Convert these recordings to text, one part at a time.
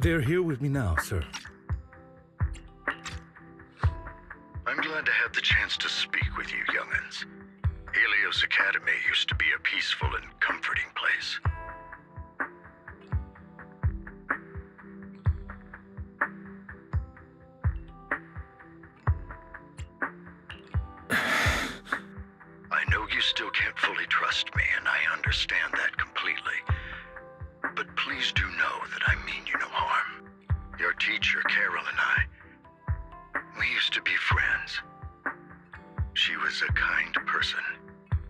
They're here with me now, sir. I'm glad to have the chance to speak with you, young'uns. Helios Academy used to be a peaceful and comforting place. I know you still can't fully trust me, and I understand that completely. But please do know that I mean you no harm. Your teacher, Carol, and we used to be friends. She was a kind person.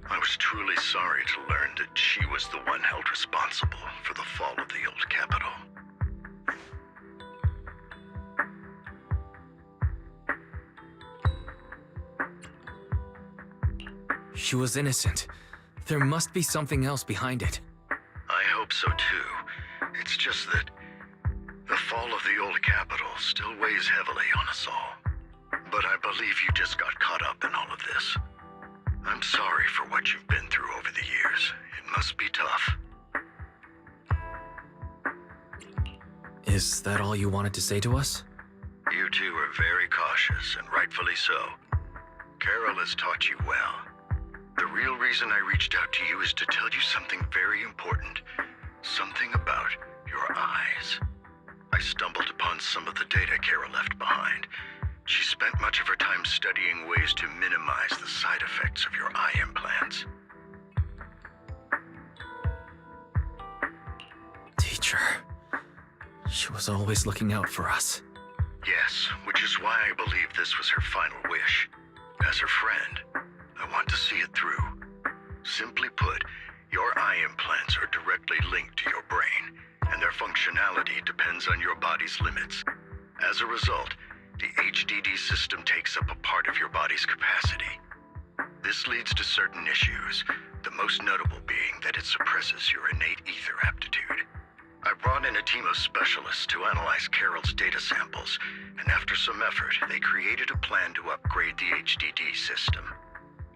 I was truly sorry to learn that she was the one held responsible for the fall of the old capital. She was innocent. There must be something else behind it. I hope so too. It's just that the fall of the old capital still weighs heavily on us all. But I believe you just got caught up in all of this. I'm sorry for what you've been through over the years. It must be tough. Is that all you wanted to say to us? You two are very cautious, and rightfully so. Carol has taught you well. The real reason I reached out to you is to tell you something very important. Something about your eyes. I stumbled upon some of the data Carol left behind. She spent much of her time studying ways to minimize the side effects of your eye implants. Teacher. She was always looking out for us. Yes, which is why I believe this was her final wish. As her friend, I want to see it through. Simply put, your eye implants are directly linked to your brain, and their functionality depends on your body's limits. As a result, the HDD system takes up a part of your body's capacity. This leads to certain issues, the most notable being that it suppresses your innate ether aptitude. I brought in a team of specialists to analyze Carol's data samples, and after some effort, they created a plan to upgrade the HDD system.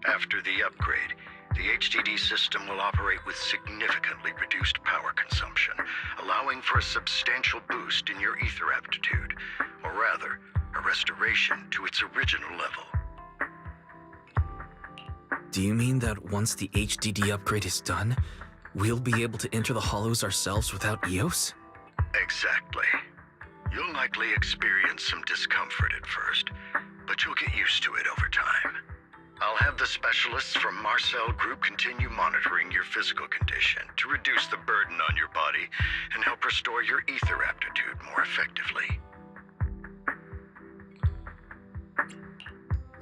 After the upgrade, the HDD system will operate with significantly reduced power consumption, allowing for a substantial boost in your ether aptitude, or rather, a restoration to its original level. Do you mean that once the HDD upgrade is done, we'll be able to enter the hollows ourselves without EOS? Exactly. You'll likely experience some discomfort at first, but you'll get used to it over time. I'll have the specialists from Marcel Group continue monitoring your physical condition to reduce the burden on your body and help restore your ether aptitude more effectively.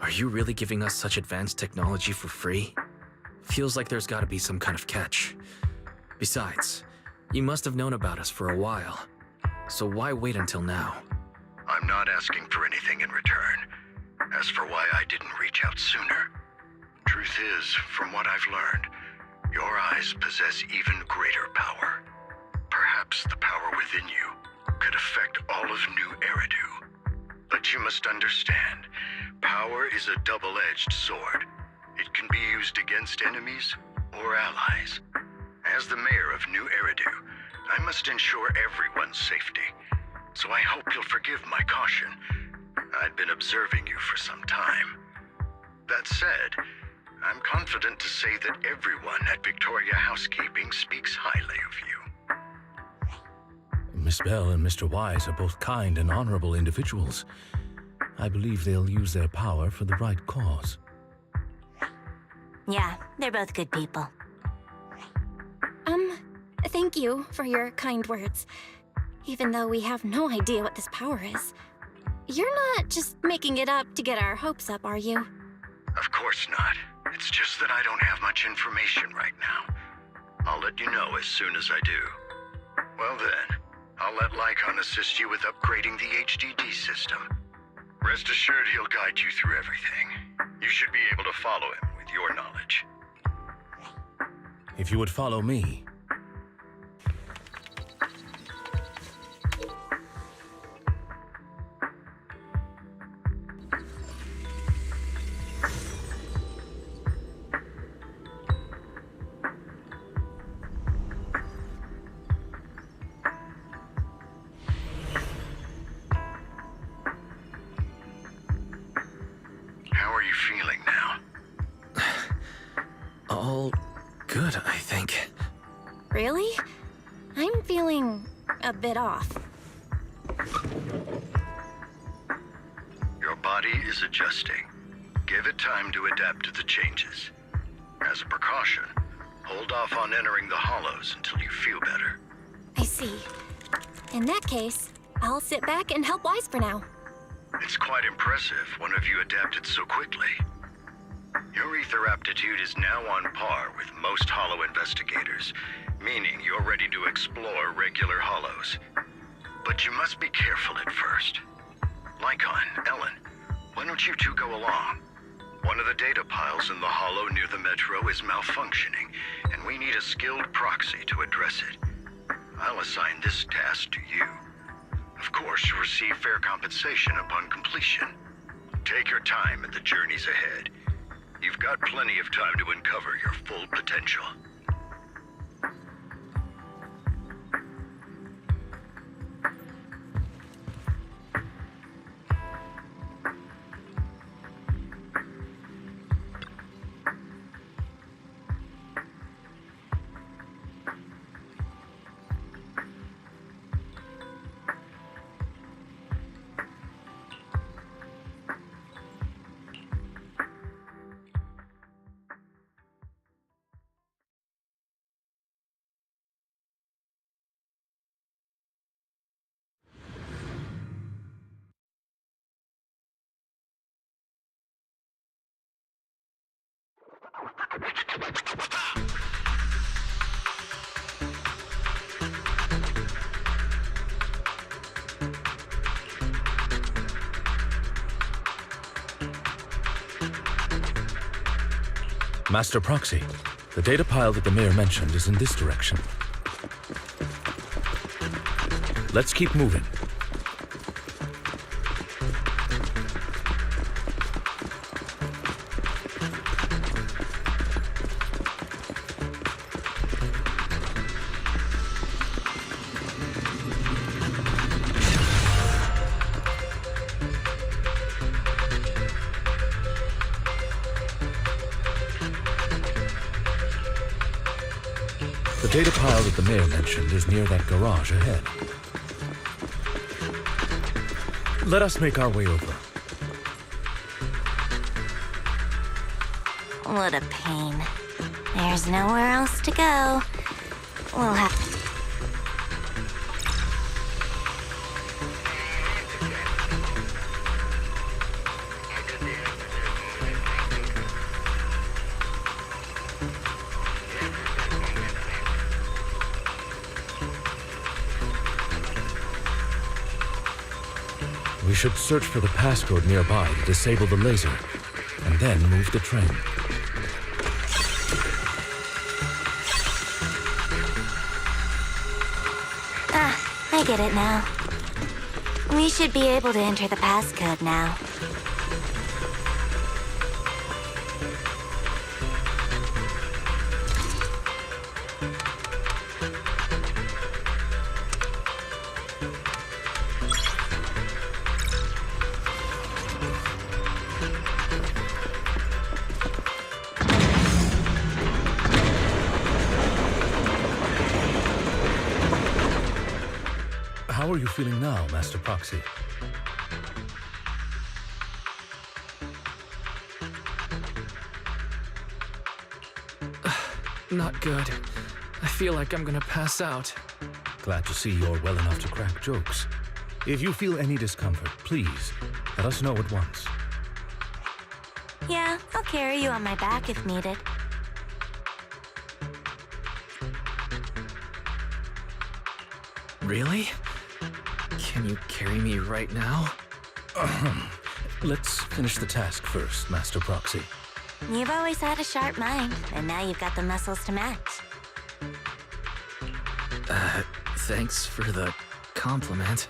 Are you really giving us such advanced technology for free? Feels like there's gotta be some kind of catch. Besides, you must have known about us for a while. So why wait until now? I'm not asking for anything in return. As for why I didn't reach out sooner, truth is, from what I've learned, your eyes possess even greater power. Perhaps the power within you could affect all of New Eridu. But you must understand, power is a double-edged sword. It can be used against enemies or allies. As the mayor of New Eridu, I must ensure everyone's safety. So I hope you'll forgive my caution. I'd been observing you for some time. That said, I'm confident to say that everyone at Victoria Housekeeping speaks highly of you. Miss Bell and Mr. Wise are both kind and honorable individuals. I believe they'll use their power for the right cause. Yeah, they're both good people. Thank you for your kind words. Even though we have no idea what this power is. You're not just making it up to get our hopes up, are you? Of course not. It's just that I don't have much information right now. I'll let you know as soon as I do. Well then, I'll let Lycon assist you with upgrading the HDD system. Rest assured he'll guide you through everything. You should be able to follow him with your knowledge. If you would follow me. Really? I'm feeling a bit off. Your body is adjusting. Give it time to adapt to the changes. As a precaution, hold off on entering the hollows until you feel better. I see. In that case, I'll sit back and help Wise for now. It's quite impressive one of you adapted so quickly. Your ether aptitude is now on par with most hollow investigators, meaning you're ready to explore regular hollows. But you must be careful at first. Lycon, Ellen, why don't you two go along? One of the data piles in the hollow near the metro is malfunctioning, and we need a skilled proxy to address it. I'll assign this task to you. Of course, you'll receive fair compensation upon completion. Take your time in the journeys ahead. You've got plenty of time to uncover your full potential. Master Proxy, the data pile that the mayor mentioned is in this direction. Let's keep moving. The data pile that the mayor mentioned is near that garage ahead. Let us make our way over. What a pain. There's nowhere else to go. We'll have to... We should search for the passcode nearby to disable the laser, and then move the train. I get it now. We should be able to enter the passcode now. How are you feeling now, Master Proxy? Not good. I feel like I'm gonna pass out. Glad to see you're well enough to crack jokes. If you feel any discomfort, please let us know at once. Yeah, I'll carry you on my back if needed. Really? Can you carry me right now? Let's finish the task first, Master Proxy. You've always had a sharp mind, and now you've got the muscles to match. Thanks for the compliment.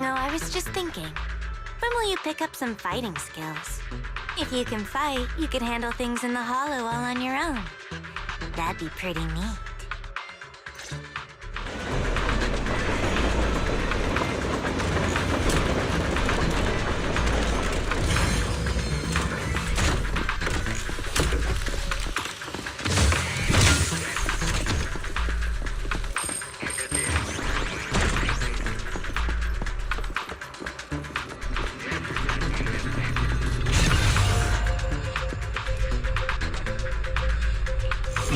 No, I was just thinking. When will you pick up some fighting skills? If you can fight, you could handle things in the hollow all on your own. That'd be pretty neat.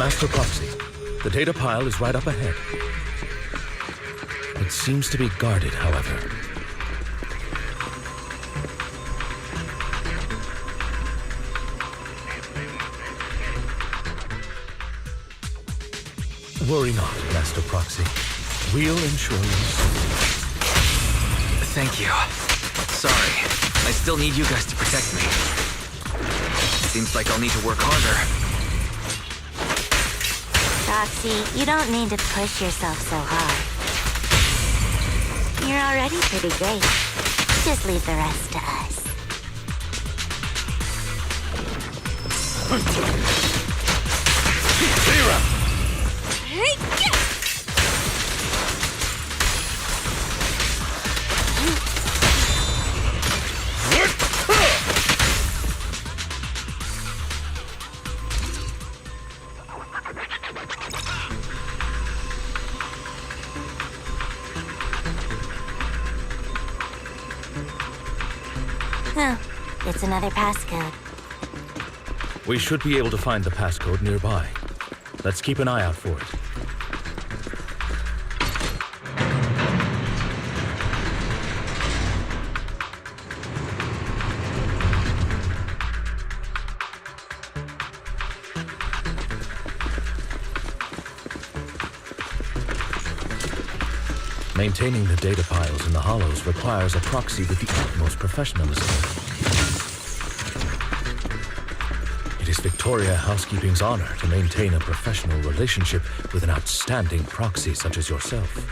Master Proxy, the data pile is right up ahead. It seems to be guarded, however. Worry not, Master Proxy. We'll ensure you. Thank you. Sorry. I still need you guys to protect me. Seems like I'll need to work harder. Roxy, you don't need to push yourself so hard. You're already pretty great. Just leave the rest to us. Zero! Oh, it's another passcode. We should be able to find the passcode nearby. Let's keep an eye out for it. Maintaining the data piles in the hollows requires a proxy with the utmost professionalism. It is Victoria Housekeeping's honor to maintain a professional relationship with an outstanding proxy such as yourself.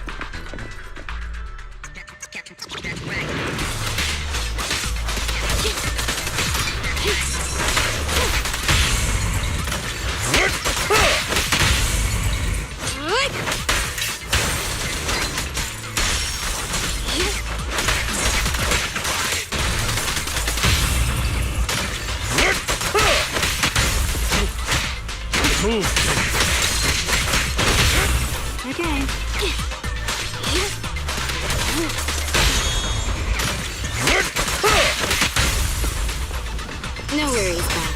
Move! Okay. No worries, Boss.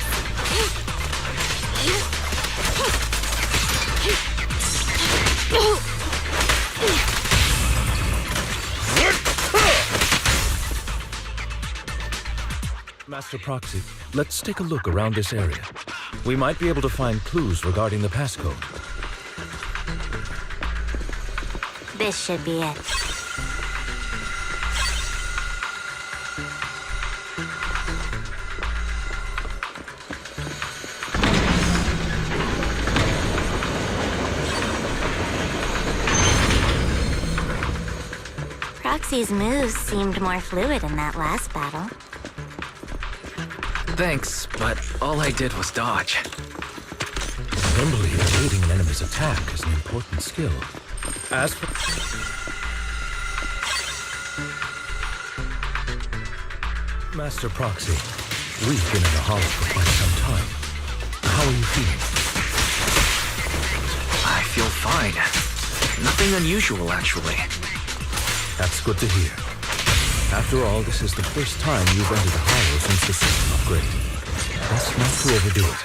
Master Proxy, let's take a look around this area. We might be able to find clues regarding the passcode. This should be it. Proxy's moves seemed more fluid in that last battle. Thanks, but all I did was dodge. Nimbly evading an enemy's attack is an important skill. As for... Master Proxy, we've been in the hollow for quite some time. How are you feeling? I feel fine. Nothing unusual, actually. That's good to hear. After all, this is the first time you've entered the hollow since the system upgrade. Best not to overdo it.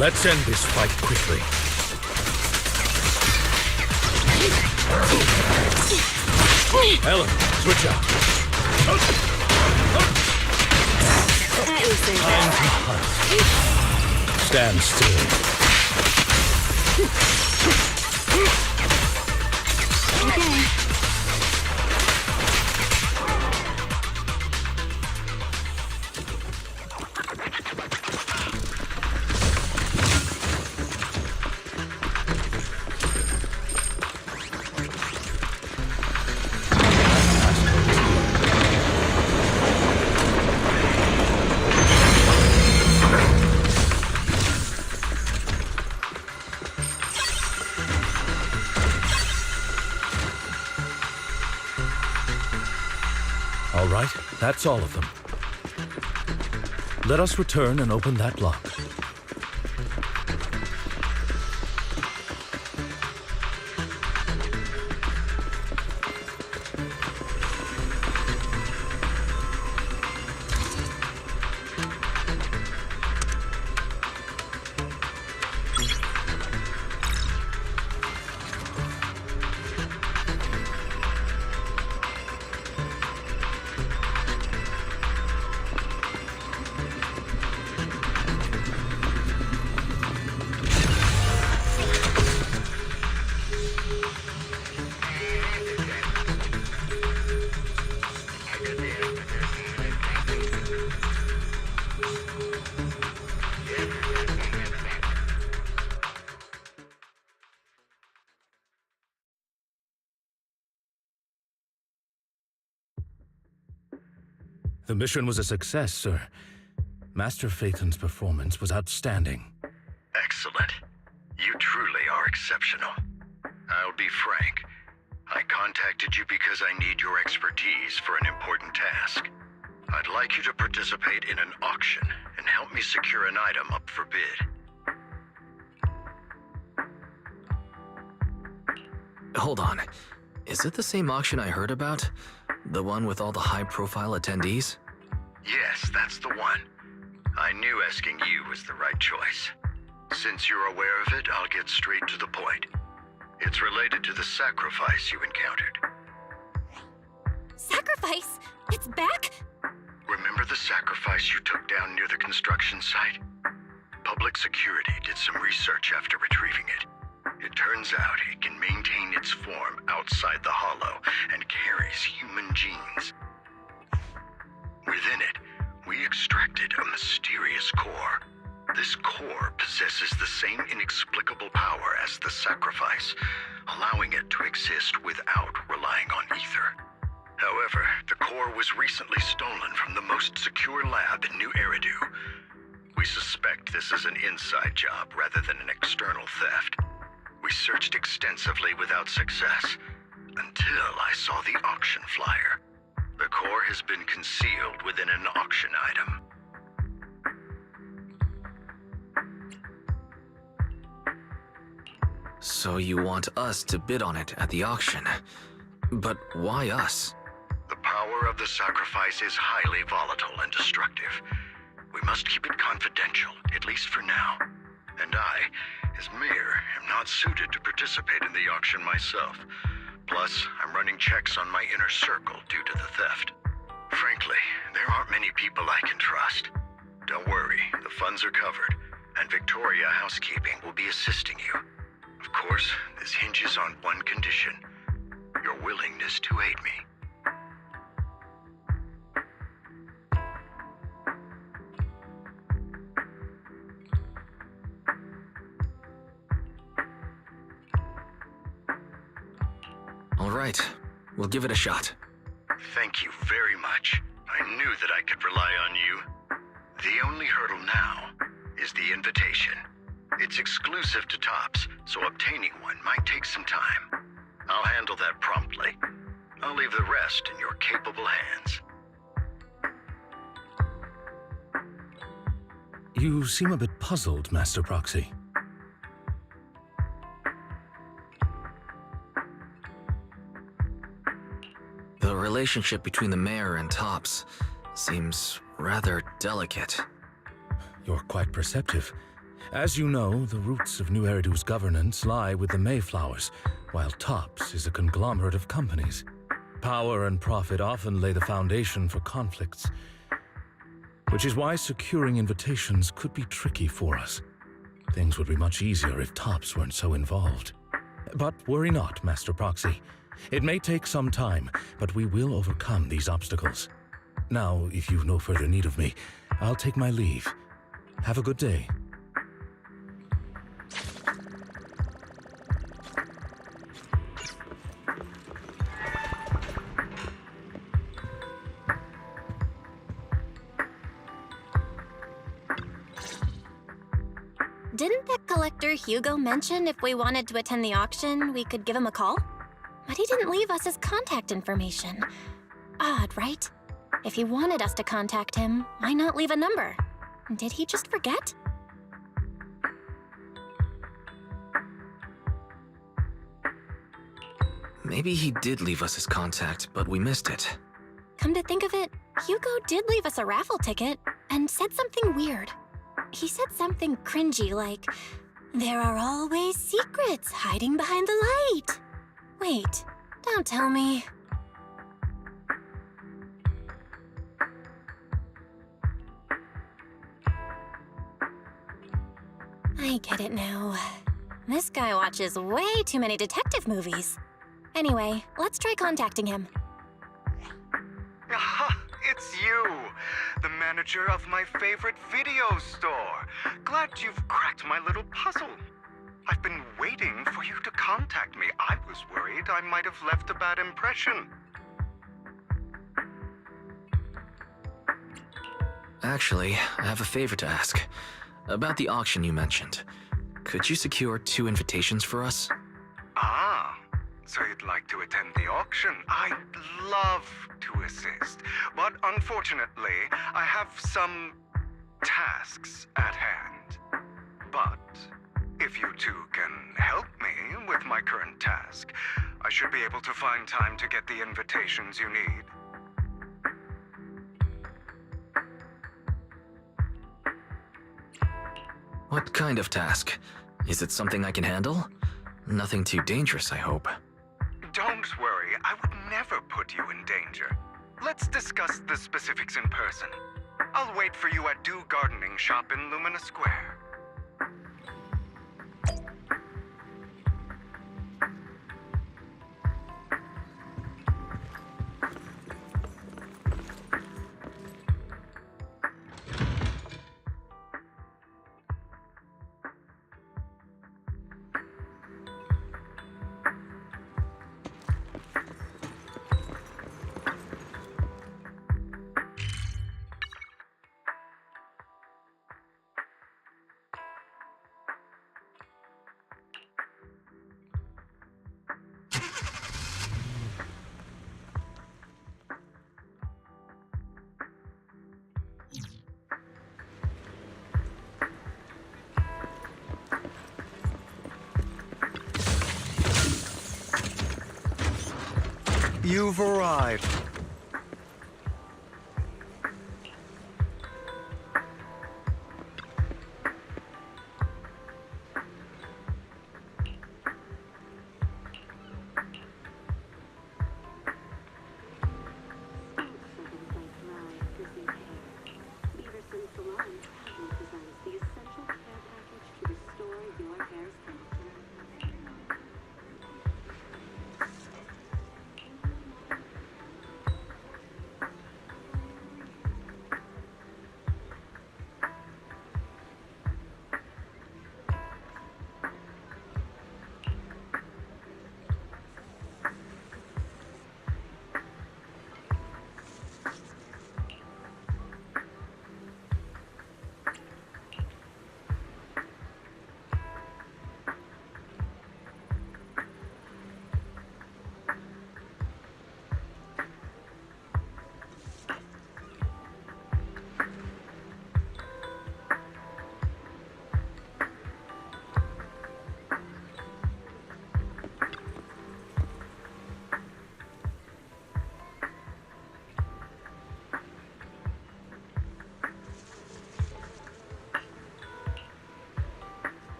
Let's end this fight quickly. Ellen, switch out. That is so Time to hunt. Stand still. Okay. All right, that's all of them. Let us return and open that lock. The mission was a success, sir. Master Phaeton's performance was outstanding. Excellent. You truly are exceptional. I'll be frank. I contacted you because I need your expertise for an important task. I'd like you to participate in an auction and help me secure an item up for bid. Hold on. Is it the same auction I heard about? The one with all the high-profile attendees? Yes, that's the one. I knew asking you was the right choice. Since you're aware of it, I'll get straight to the point. It's related to the sacrifice you encountered. Sacrifice? It's back? Remember the sacrifice you took down near the construction site? Public security did some research after retrieving it. It turns out it can maintain its form outside the hollow and carries human genes. Within it, we extracted a mysterious core. This core possesses the same inexplicable power as the sacrifice, allowing it to exist without relying on ether. However, the core was recently stolen from the most secure lab in New Eridu. We suspect this is an inside job rather than an external theft. We searched extensively without success, until I saw the auction flyer. The core has been concealed within an auction item. So you want us to bid on it at the auction. But why us? The power of the sacrifice is highly volatile and destructive. We must keep it confidential, at least for now. And I, as mayor, am not suited to participate in the auction myself. Plus, I'm running checks on my inner circle due to the theft. Frankly, there aren't many people I can trust. Don't worry, the funds are covered, and Victoria Housekeeping will be assisting you. Of course, this hinges on one condition: your willingness to aid me. All right, we'll give it a shot. Thank you very much. I knew that I could rely on you. The only hurdle now is the invitation. It's exclusive to Tops, so obtaining one might take some time. I'll handle that promptly. I'll leave the rest in your capable hands. You seem a bit puzzled, Master Proxy. The relationship between the mayor and Tops seems rather delicate. You're quite perceptive. As you know, the roots of New Eridu's governance lie with the Mayflowers, while Tops is a conglomerate of companies. Power and profit often lay the foundation for conflicts, which is why securing invitations could be tricky for us. Things would be much easier if Tops weren't so involved. But worry not, Master Proxy. It may take some time, but we will overcome these obstacles. Now, if you've no further need of me, I'll take my leave. Have a good day. Didn't that collector Hugo mention if we wanted to attend the auction, we could give him a call? But he didn't leave us his contact information. Odd, right? If he wanted us to contact him, why not leave a number? Did he just forget? Maybe he did leave us his contact, but we missed it. Come to think of it, Hugo did leave us a raffle ticket and said something weird. He said something cringy like, "There are always secrets hiding behind the light." Wait, don't tell me. I get it now. This guy watches way too many detective movies. Anyway, let's try contacting him. Aha, it's you! The manager of my favorite video store. Glad you've cracked my little puzzle. I've been waiting for you to contact me. I was worried I might have left a bad impression. Actually, I have a favor to ask. About the auction you mentioned. Could you secure 2 invitations for us? Ah, so you'd like to attend the auction? I'd love to assist, but unfortunately, I have some tasks at hand. But if you two can help me with my current task, I should be able to find time to get the invitations you need. What kind of task? Is it something I can handle? Nothing too dangerous, I hope. Don't worry, I would never put you in danger. Let's discuss the specifics in person. I'll wait for you at Do Gardening Shop in Lumina Square. You've arrived.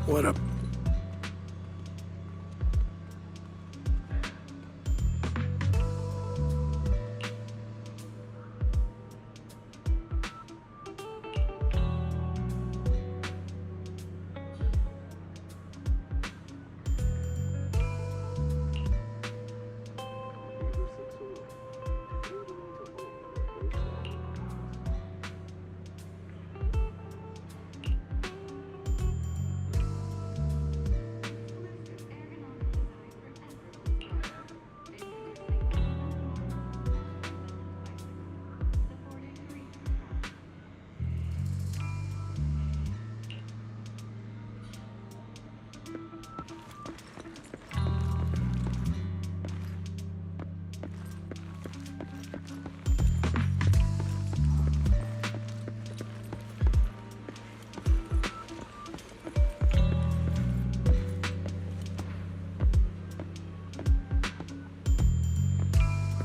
What a...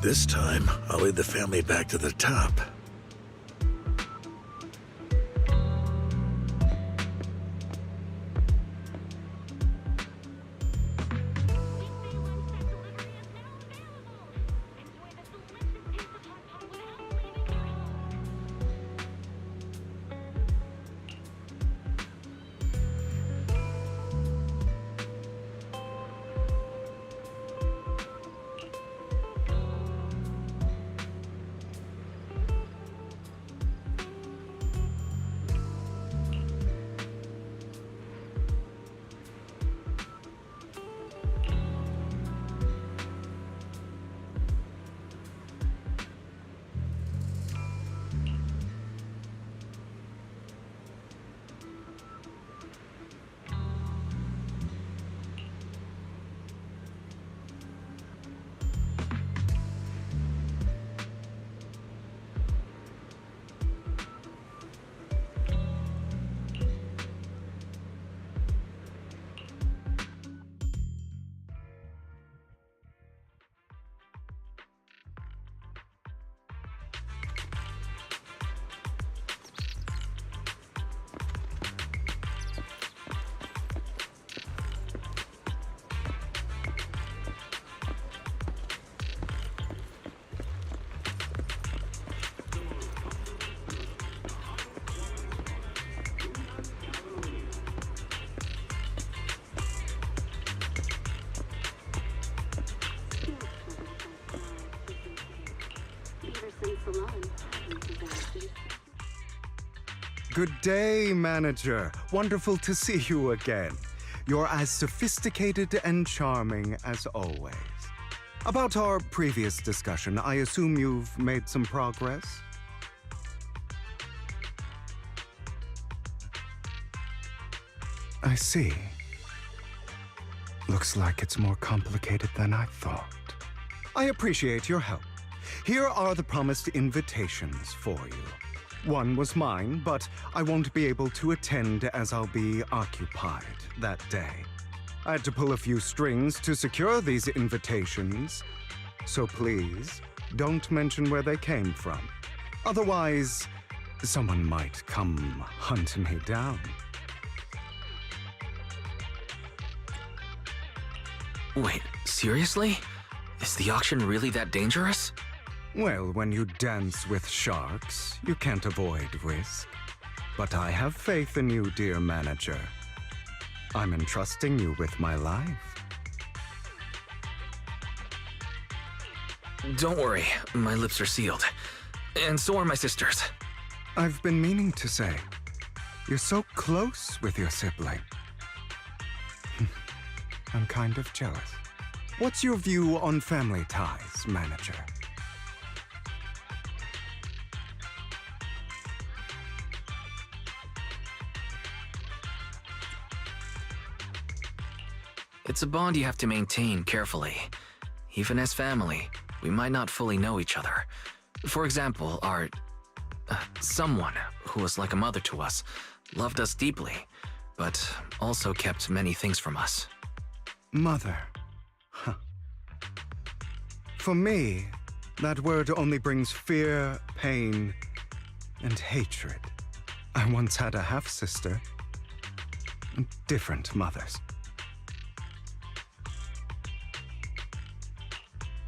This time, I'll lead the family back to the top. Good day, manager. Wonderful to see you again. You're as sophisticated and charming as always. About our previous discussion, I assume you've made some progress? I see. Looks like it's more complicated than I thought. I appreciate your help. Here are the promised invitations for you. One was mine, but I won't be able to attend as I'll be occupied that day. I had to pull a few strings to secure these invitations, so please don't mention where they came from. Otherwise, someone might come hunt me down. Wait, seriously? Is the auction really that dangerous? Well, when you dance with sharks, you can't avoid risk. But I have faith in you, dear manager. I'm entrusting you with my life. Don't worry, my lips are sealed. And so are my sisters. I've been meaning to say, you're so close with your sibling. I'm kind of jealous. What's your view on family ties, manager? It's a bond you have to maintain carefully. Even as family, we might not fully know each other. For example, our someone who was like a mother to us loved us deeply, but also kept many things from us. Mother. Huh. For me, that word only brings fear, pain, and hatred. I once had a half-sister. Different mothers.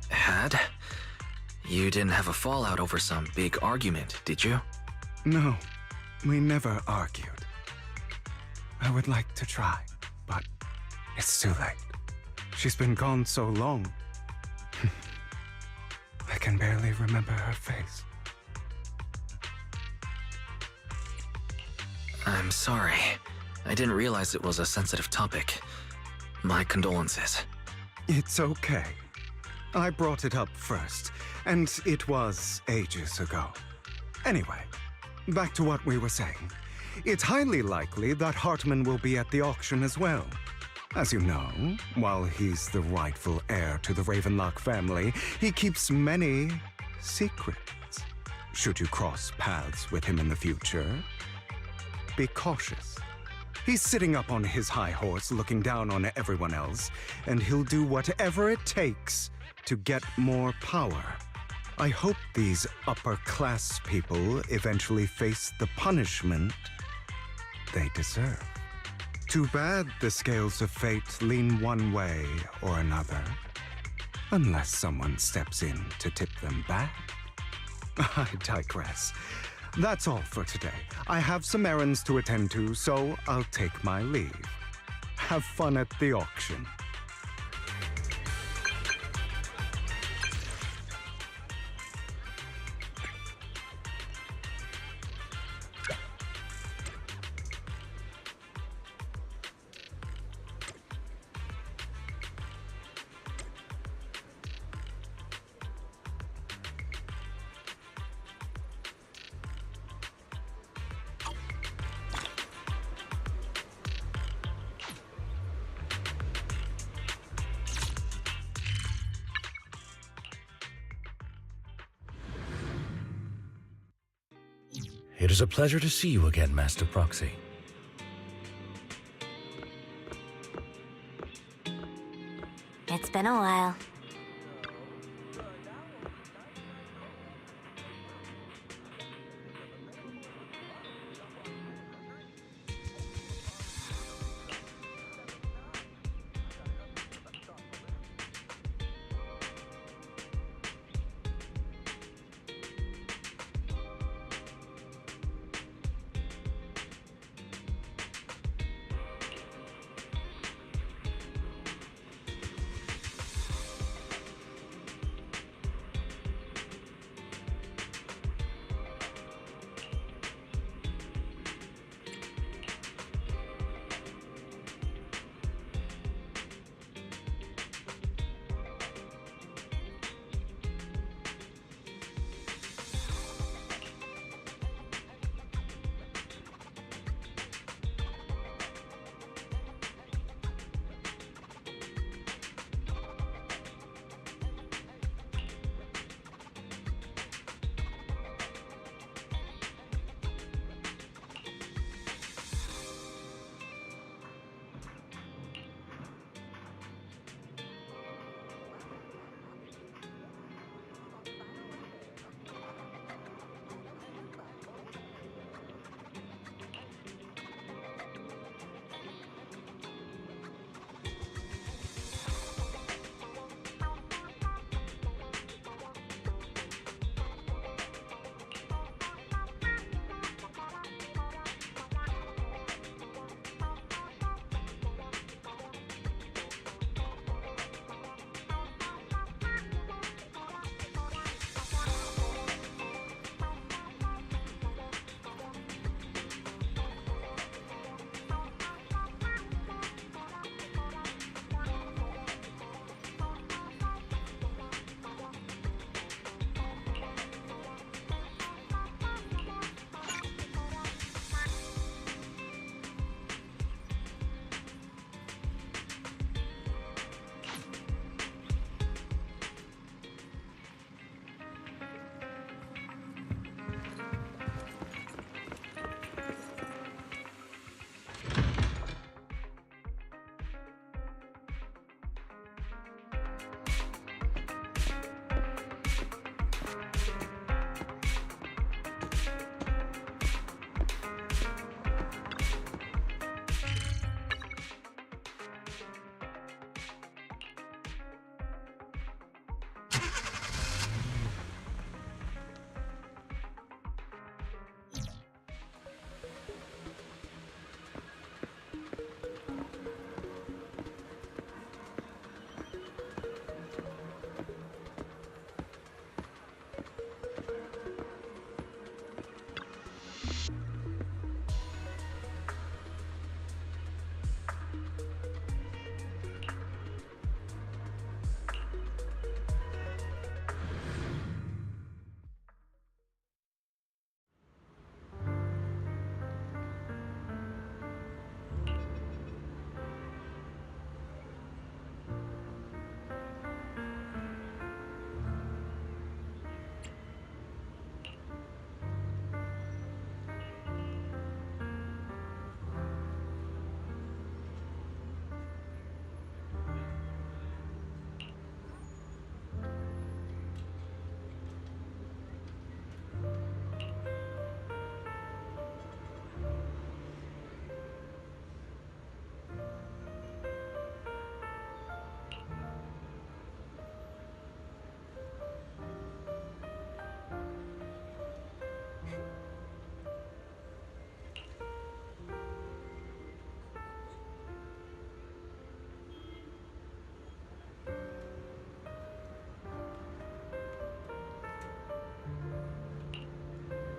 Had? You didn't have a fallout over some big argument, did you? No, we never argued. I would like to try, but it's too late. She's been gone so long. I can barely remember her face. I'm sorry. I didn't realize it was a sensitive topic. My condolences. It's okay. I brought it up first, and it was ages ago. Anyway, back to what we were saying. It's highly likely that Hartman will be at the auction as well. As you know, while he's the rightful heir to the Ravenlock family, he keeps many secrets. Should you cross paths with him in the future, be cautious. He's sitting up on his high horse looking down on everyone else, and he'll do whatever it takes to get more power. I hope these upper-class people eventually face the punishment they deserve. Too bad the scales of fate lean one way or another, unless someone steps in to tip them back. I digress. That's all for today. I have some errands to attend to, so I'll take my leave. Have fun at the auction. It is a pleasure to see you again, Master Proxy. It's been a while.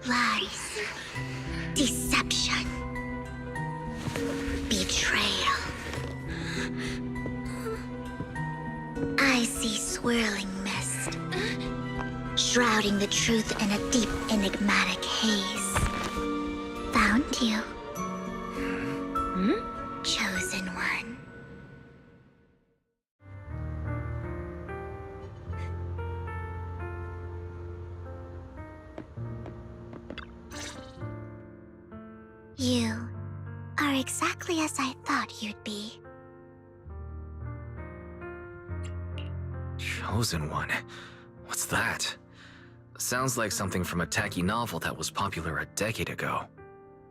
Lies. Deception. Betrayal. I see swirling mist, shrouding the truth in a deep, enigmatic haze. Found you. Chosen one. You are exactly as I thought you'd be. Chosen one? What's that? Sounds like something from a tacky novel that was popular a decade ago.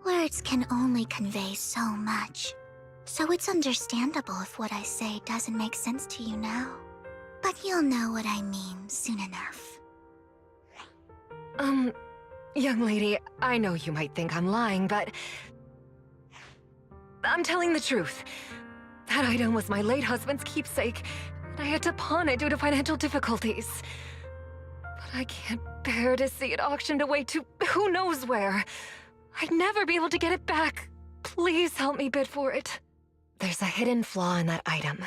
Words can only convey so much, so it's understandable if what I say doesn't make sense to you now. But you'll know what I mean soon enough. Young lady, I know you might think I'm lying, but I'm telling the truth. That item was my late husband's keepsake, and I had to pawn it due to financial difficulties. But I can't bear to see it auctioned away to who knows where. I'd never be able to get it back. Please help me bid for it. There's a hidden flaw in that item.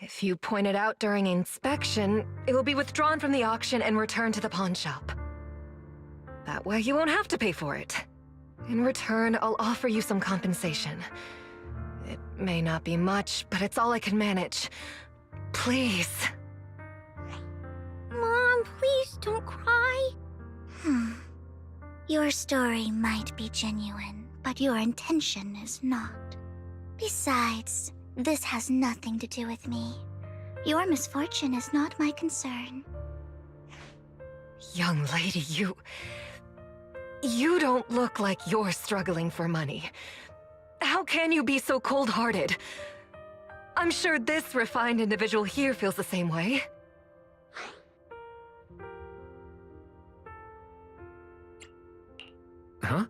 If you point it out during inspection, it will be withdrawn from the auction and returned to the pawn shop. That way you won't have to pay for it. In return, I'll offer you some compensation. It may not be much, but it's all I can manage. Please. Mom, please don't cry. Your story might be genuine, but your intention is not. Besides, this has nothing to do with me. Your misfortune is not my concern. Young lady, You don't look like you're struggling for money. How can you be so cold-hearted? I'm sure this refined individual here feels the same way. Huh?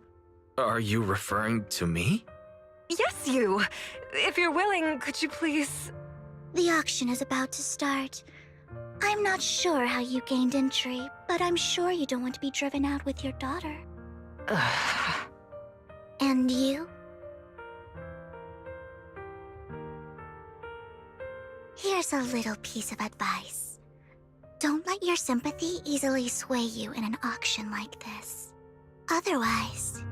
Are you referring to me? Yes, you! If you're willing, could you please... The auction is about to start. I'm not sure how you gained entry, but I'm sure you don't want to be driven out with your daughter. And you? Here's a little piece of advice. Don't let your sympathy easily sway you in an auction like this. Otherwise,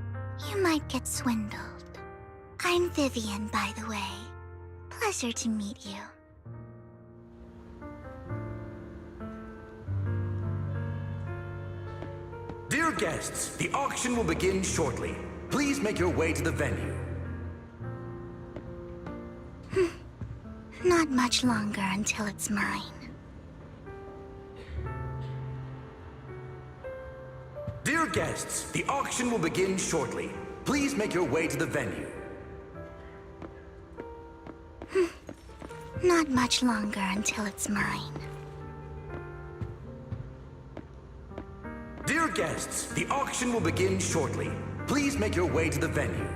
you might get swindled. I'm Vivian, by the way. Pleasure to meet you. Dear guests, the auction will begin shortly. Please make your way to the venue. Not much longer until it's mine. Dear guests, the auction will begin shortly. Please make your way to the venue. Not much longer until it's mine. Dear guests, the auction will begin shortly. Please make your way to the venue.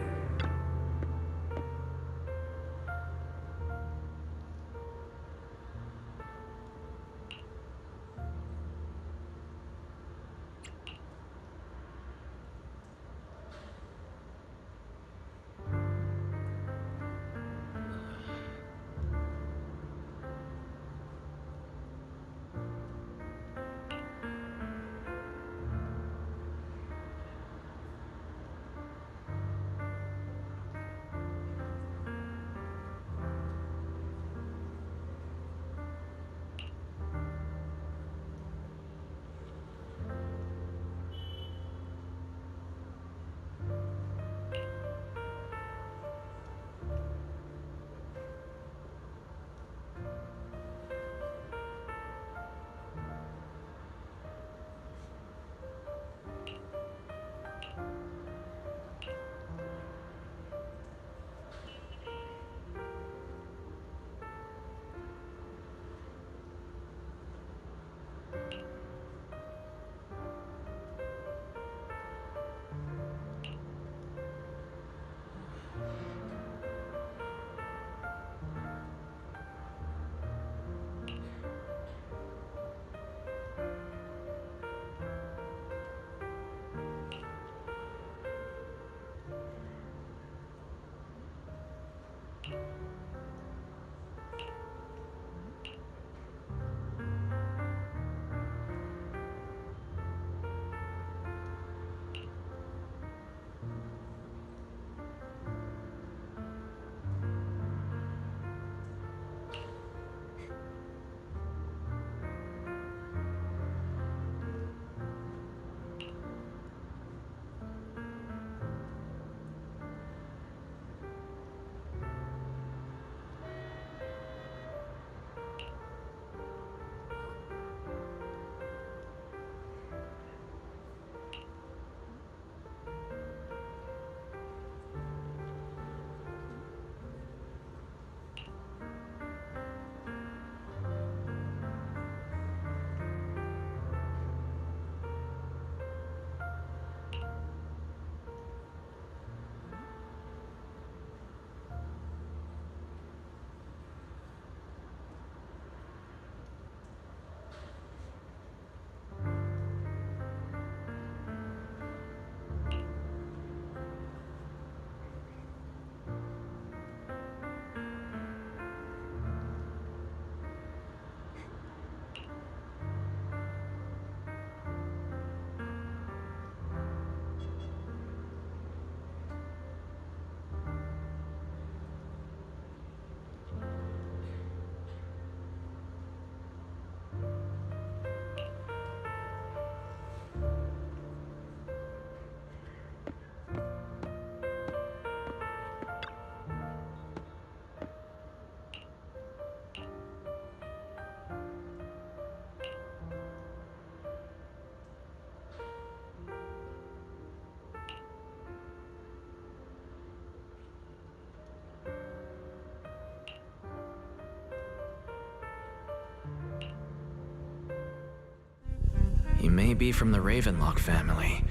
He may be from the Ravenlock family,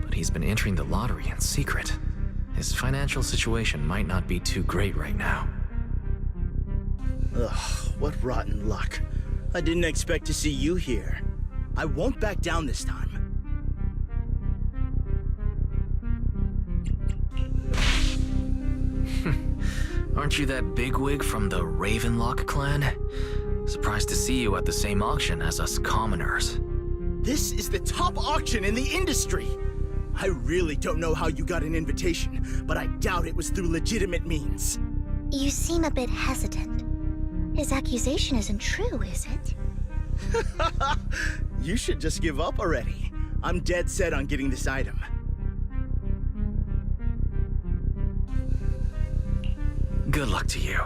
but he's been entering the lottery in secret. His financial situation might not be too great right now. Ugh, what rotten luck. I didn't expect to see you here. I won't back down this time. Aren't you that bigwig from the Ravenlock clan? Surprised to see you at the same auction as us commoners. This is the top auction in the industry. I really don't know how you got an invitation, but I doubt it was through legitimate means. You seem a bit hesitant. His accusation isn't true, is it? You should just give up already. I'm dead set on getting this item. Good luck to you.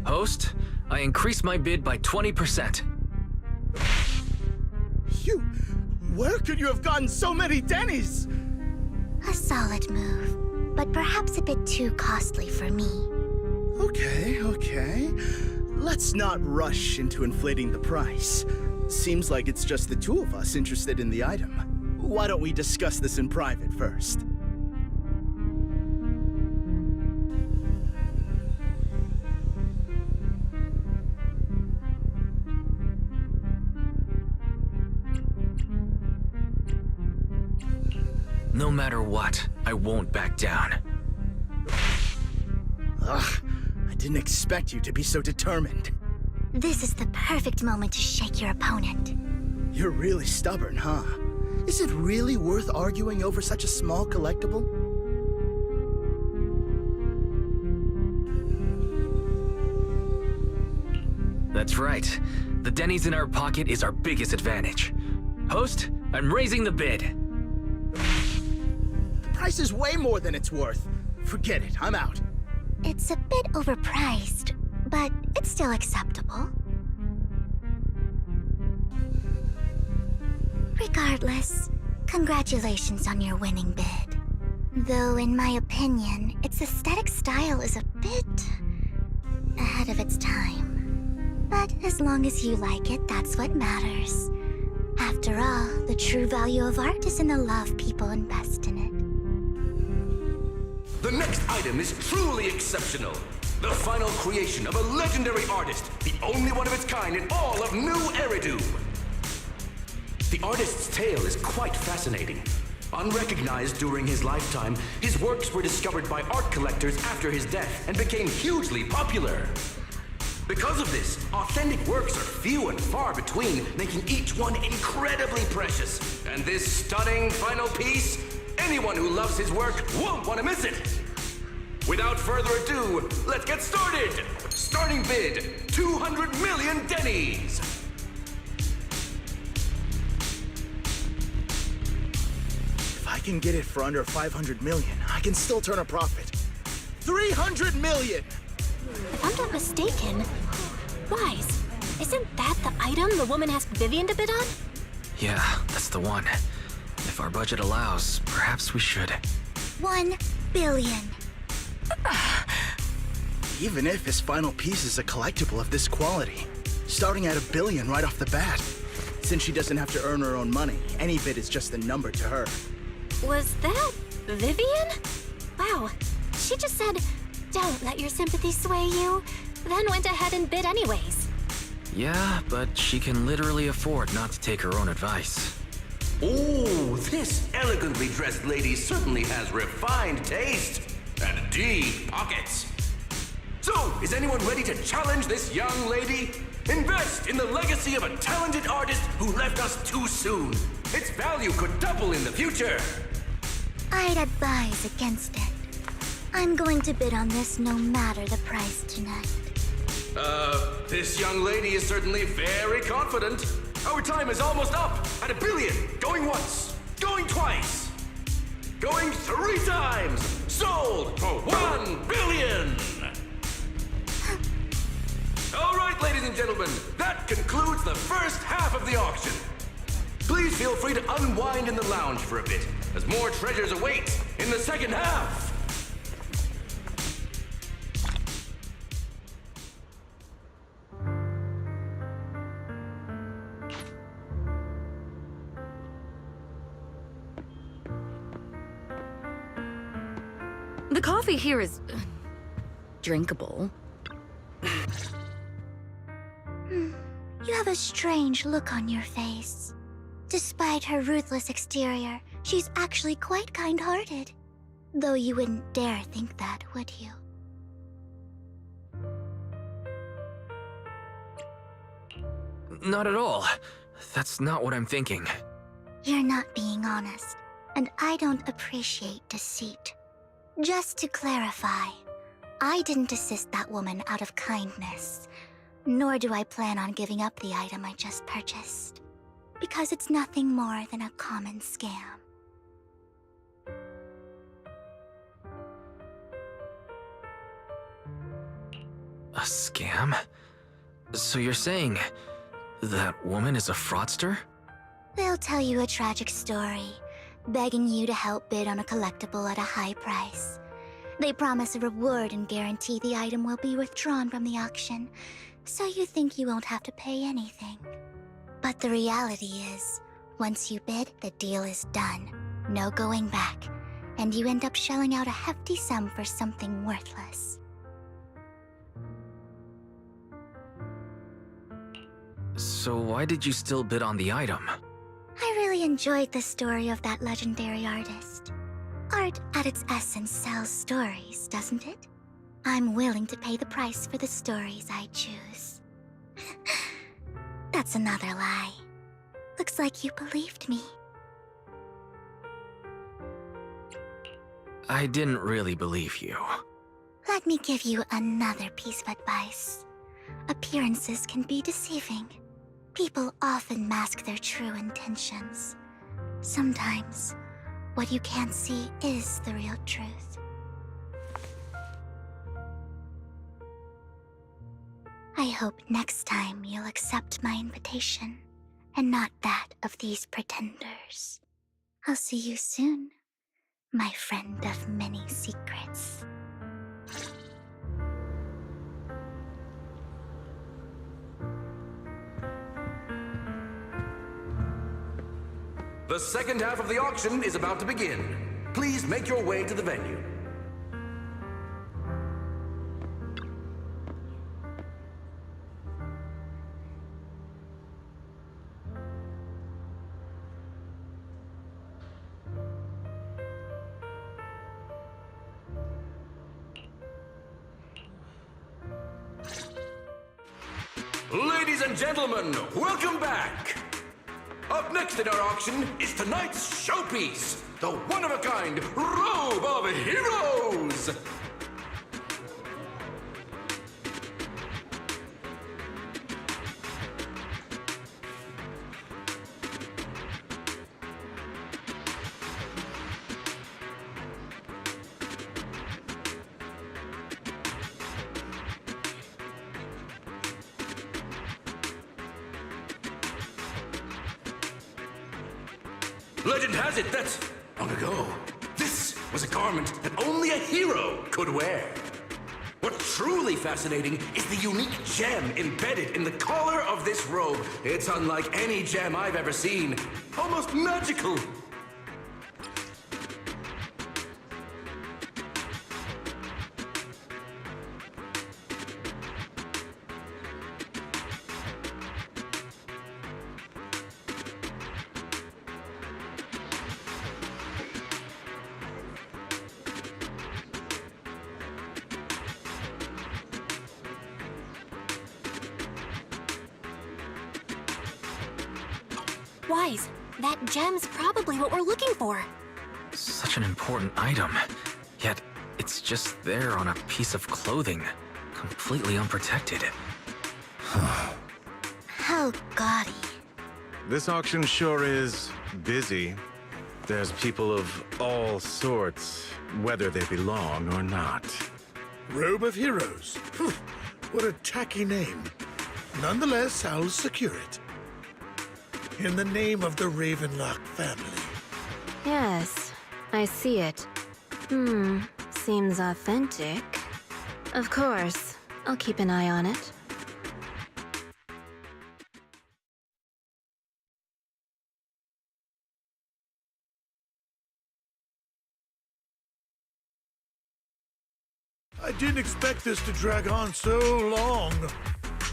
Host, I increase my bid by 20%. Where could you have gotten so many Denny's? A solid move, but perhaps a bit too costly for me. Okay. Let's not rush into inflating the price. Seems like it's just the two of us interested in the item. Why don't we discuss this in private first? No matter what, I won't back down. Ugh, I didn't expect you to be so determined. This is the perfect moment to shake your opponent. You're really stubborn, huh? Is it really worth arguing over such a small collectible? That's right. The Denny's in our pocket is our biggest advantage. Host, I'm raising the bid. The price is way more than it's worth. Forget it, I'm out. It's a bit overpriced, but it's still acceptable. Regardless, congratulations on your winning bid. Though in my opinion, its aesthetic style is a bit ahead of its time. But as long as you like it, that's what matters. After all, the true value of art is in the love people invest in it. The next item is truly exceptional. The final creation of a legendary artist, the only one of its kind in all of New Eridu. The artist's tale is quite fascinating. Unrecognized during his lifetime, his works were discovered by art collectors after his death and became hugely popular. Because of this, authentic works are few and far between, making each one incredibly precious. And this stunning final piece, anyone who loves his work won't want to miss it. Without further ado, let's get started! Starting bid, 200 million Dennies! If I can get it for under 500 million, I can still turn a profit. 300 million! If I'm not mistaken, Wise, isn't that the item the woman asked Vivian to bid on? Yeah, that's the one. If our budget allows, perhaps we should. 1 billion. Even if his final piece is a collectible of this quality, starting at $1 billion right off the bat. Since she doesn't have to earn her own money, any bid is just a number to her. Was that Vivian? Wow, she just said, "Don't let your sympathy sway you," then went ahead and bid anyways. Yeah, but she can literally afford not to take her own advice. Oh, this elegantly dressed lady certainly has refined taste and deep pockets. So, is anyone ready to challenge this young lady? Invest in the legacy of a talented artist who left us too soon. Its value could double in the future. I'd advise against it. I'm going to bid on this no matter the price tonight. This young lady is certainly very confident. Our time is almost up at $1 billion. Going once, going twice, going 3 times. Sold for $1 billion. All right, ladies and gentlemen, that concludes the first half of the auction. Please feel free to unwind in the lounge for a bit, as more treasures await in the second half. The coffee here is drinkable. You have a strange look on your face. Despite her ruthless exterior, she's actually quite kind-hearted. Though you wouldn't dare think that, would you? Not at all. That's not what I'm thinking. You're not being honest, and I don't appreciate deceit. Just to clarify, I didn't assist that woman out of kindness, nor do I plan on giving up the item I just purchased, because it's nothing more than a common scam. A scam? So you're saying that woman is a fraudster? They'll tell you a tragic story, begging you to help bid on a collectible at a high price. They promise a reward and guarantee the item will be withdrawn from the auction, so you think you won't have to pay anything. But the reality is, once you bid, the deal is done. No going back, and you end up shelling out a hefty sum for something worthless. So why did you still bid on the item? I really enjoyed the story of that legendary artist. Art, at its essence, sells stories, doesn't it? I'm willing to pay the price for the stories I choose. That's another lie. Looks like you believed me. I didn't really believe you. Let me give you another piece of advice. Appearances can be deceiving. People often mask their true intentions. Sometimes, what you can't see is the real truth. I hope next time you'll accept my invitation, and not that of these pretenders. I'll see you soon, my friend of many secrets. The second half of the auction is about to begin. Please make your way to the venue. Ladies and gentlemen, welcome back! Up next in our auction is tonight's showpiece, the one-of-a-kind Robe of Heroes! Legend has it that, long ago, this was a garment that only a hero could wear. What's truly fascinating is the unique gem embedded in the collar of this robe. It's unlike any gem I've ever seen. Almost magical. Wise, that gem's probably what we're looking for. Such an important item. Yet, it's just there on a piece of clothing, completely unprotected. How gaudy. This auction sure is busy. There's people of all sorts, whether they belong or not. Robe of Heroes. What a tacky name. Nonetheless, I'll secure it. In the name of the Ravenlock family. Yes, I see it. Seems authentic. Of course, I'll keep an eye on it. I didn't expect this to drag on so long.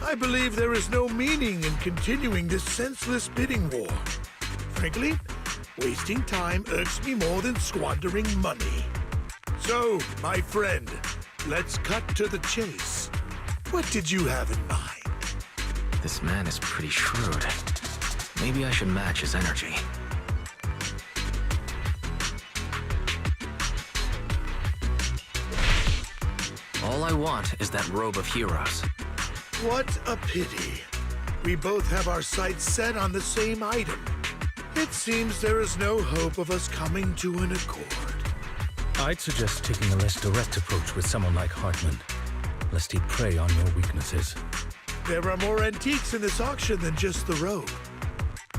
I believe there is no meaning in continuing this senseless bidding war. Frankly, wasting time irks me more than squandering money. So, my friend, let's cut to the chase. What did you have in mind? This man is pretty shrewd. Maybe I should match his energy. All I want is that Robe of Heroes. What a pity. We both have our sights set on the same item. It seems there is no hope of us coming to an accord. I'd suggest taking a less direct approach with someone like Hartman, lest he prey on your weaknesses. There are more antiques in this auction than just the robe.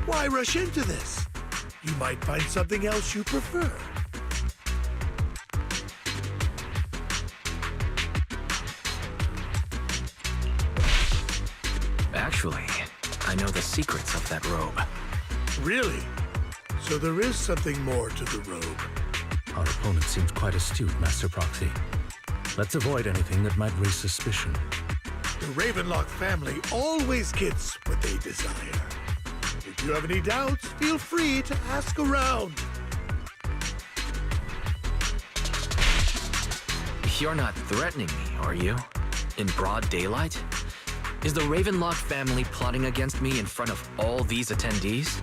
Why rush into this? You might find something else you prefer. Actually, I know the secrets of that robe. Really? So there is something more to the robe. Our opponent seems quite astute, Master Proxy. Let's avoid anything that might raise suspicion. The Ravenlock family always gets what they desire. If you have any doubts, feel free to ask around. You're not threatening me, are you? In broad daylight? Is the Ravenlock family plotting against me in front of all these attendees?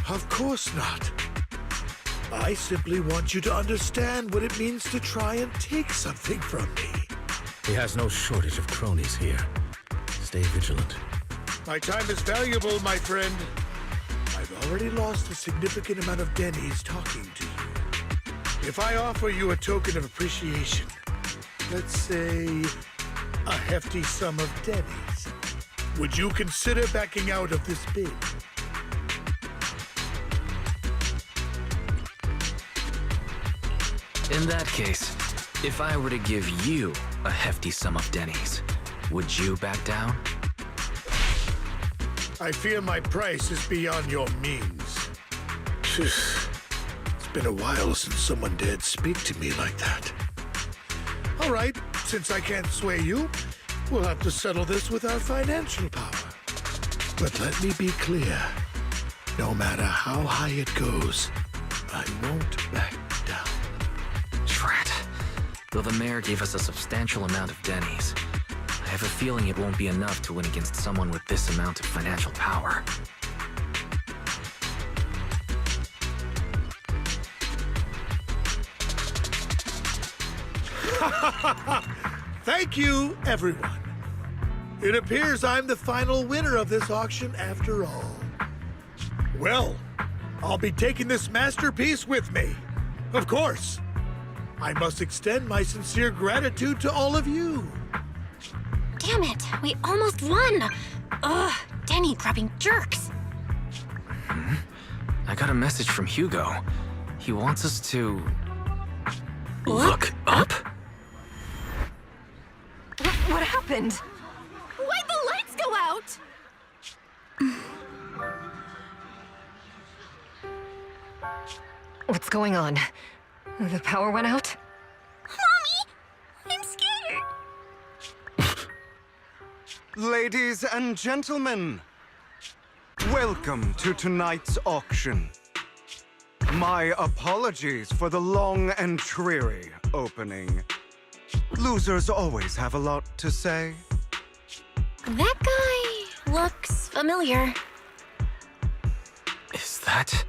Of course not. I simply want you to understand what it means to try and take something from me. He has no shortage of cronies here. Stay vigilant. My time is valuable, my friend. I've already lost a significant amount of dennies talking to you. If I offer you a token of appreciation, let's say a hefty sum of dennies, would you consider backing out of this bid? In that case, if I were to give you a hefty sum of dennies, would you back down? I fear my price is beyond your means. It's been a while since someone dared speak to me like that. All right, since I can't sway you, we'll have to settle this with our financial power. But let me be clear. No matter how high it goes, I won't back down. Drat. Though the mayor gave us a substantial amount of dennies, I have a feeling it won't be enough to win against someone with this amount of financial power. Thank you, everyone. It appears I'm the final winner of this auction after all. Well, I'll be taking this masterpiece with me. Of course. I must extend my sincere gratitude to all of you. Damn it, we almost won! Ugh, Denny grabbing jerks. I got a message from Hugo. He wants us to... Look up? What happened? Why'd the lights go out? What's going on? The power went out? Mommy! I'm scared! Ladies and gentlemen, welcome to tonight's auction. My apologies for the long and dreary opening. Losers always have a lot to say. That guy looks familiar. Is that...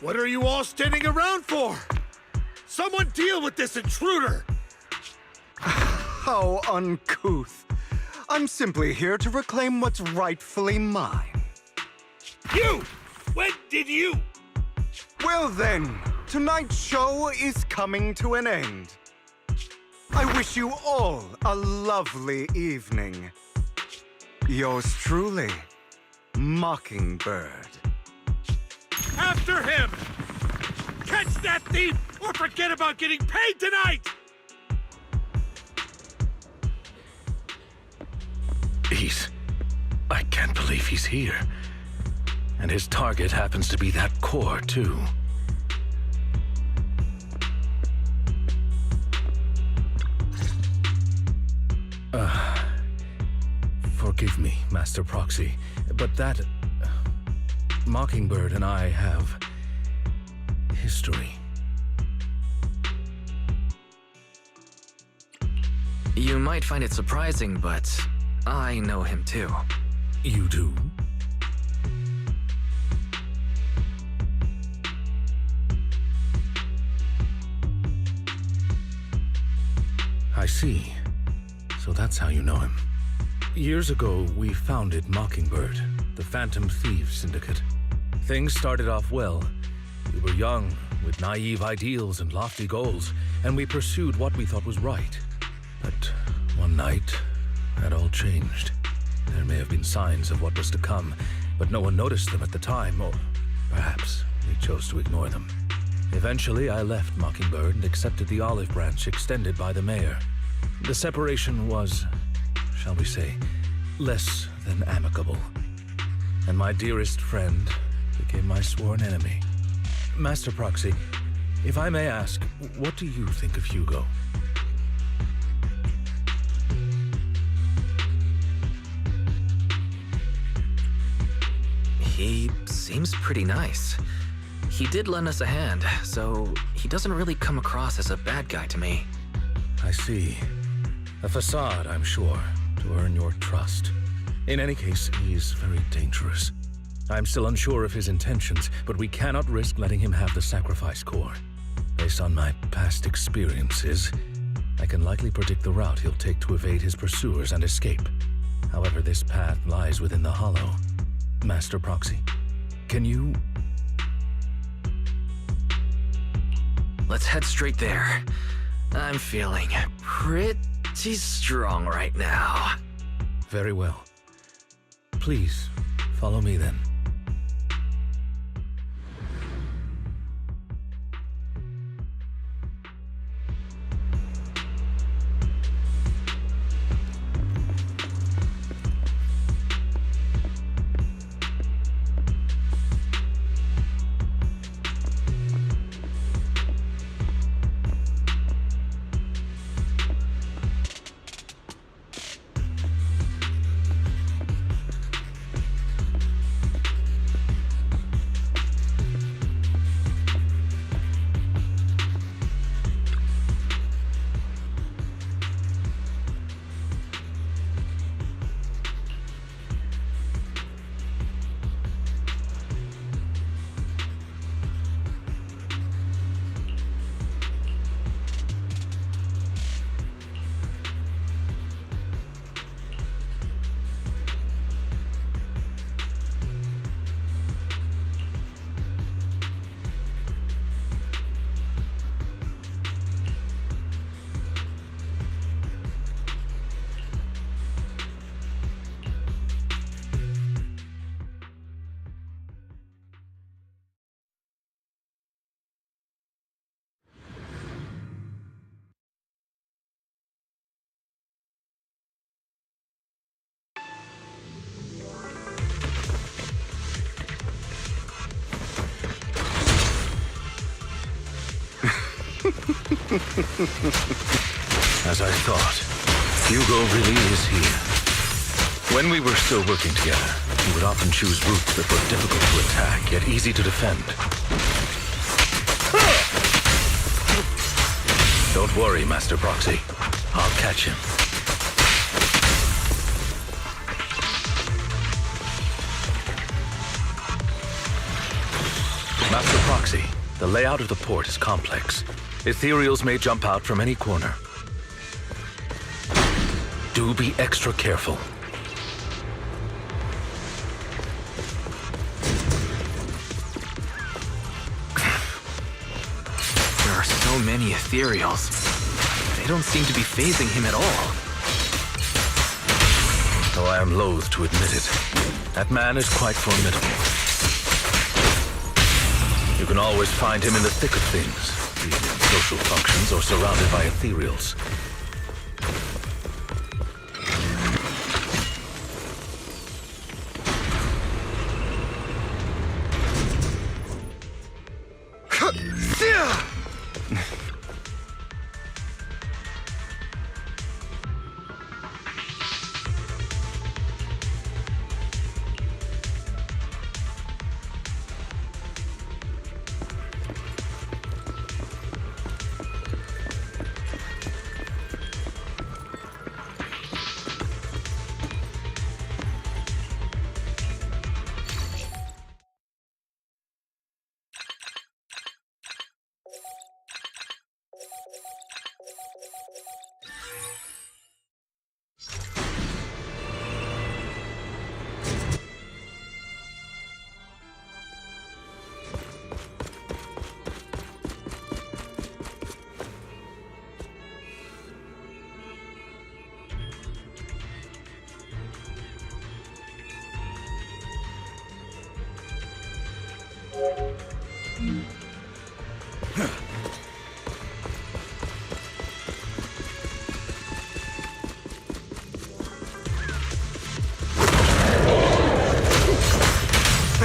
What are you all standing around for? Someone deal with this intruder! How uncouth. I'm simply here to reclaim what's rightfully mine. You! When did you? Well then, tonight's show is coming to an end. I wish you all a lovely evening. Yours truly, Mockingbird. After him! Catch that thief or forget about getting paid tonight! I can't believe he's here. And his target happens to be that core, too. Forgive me, Master Proxy, but that... Mockingbird and I have... history. You might find it surprising, but I know him too. You do? I see. So that's how you know him. Years ago, we founded Mockingbird, the Phantom Thieves Syndicate. Things started off well. We were young, with naive ideals and lofty goals, and we pursued what we thought was right. But one night, that all changed. There may have been signs of what was to come, but no one noticed them at the time, or perhaps we chose to ignore them. Eventually, I left Mockingbird and accepted the olive branch extended by the mayor. The separation was, shall we say, less than amicable. And my dearest friend became my sworn enemy. Master Proxy, if I may ask, what do you think of Hugo? He seems pretty nice. He did lend us a hand, so he doesn't really come across as a bad guy to me. I see. A facade, I'm sure, to earn your trust. In any case, he's very dangerous. I'm still unsure of his intentions, but we cannot risk letting him have the sacrifice core. Based on my past experiences, I can likely predict the route he'll take to evade his pursuers and escape. However, this path lies within the Hollow. Master Proxy, can you... Let's head straight there. I'm feeling pretty strong right now. Very well. Please, follow me then. As I thought, Hugo really is here. When we were still working together, he would often choose routes that were difficult to attack, yet easy to defend. Don't worry, Master Proxy. I'll catch him. Master Proxy, the layout of the port is complex. Ethereals may jump out from any corner. Do be extra careful. There are so many ethereals. They don't seem to be phasing him at all. Though I am loath to admit it, that man is quite formidable. You can always find him in the thick of things, be it in social functions or surrounded by ethereals.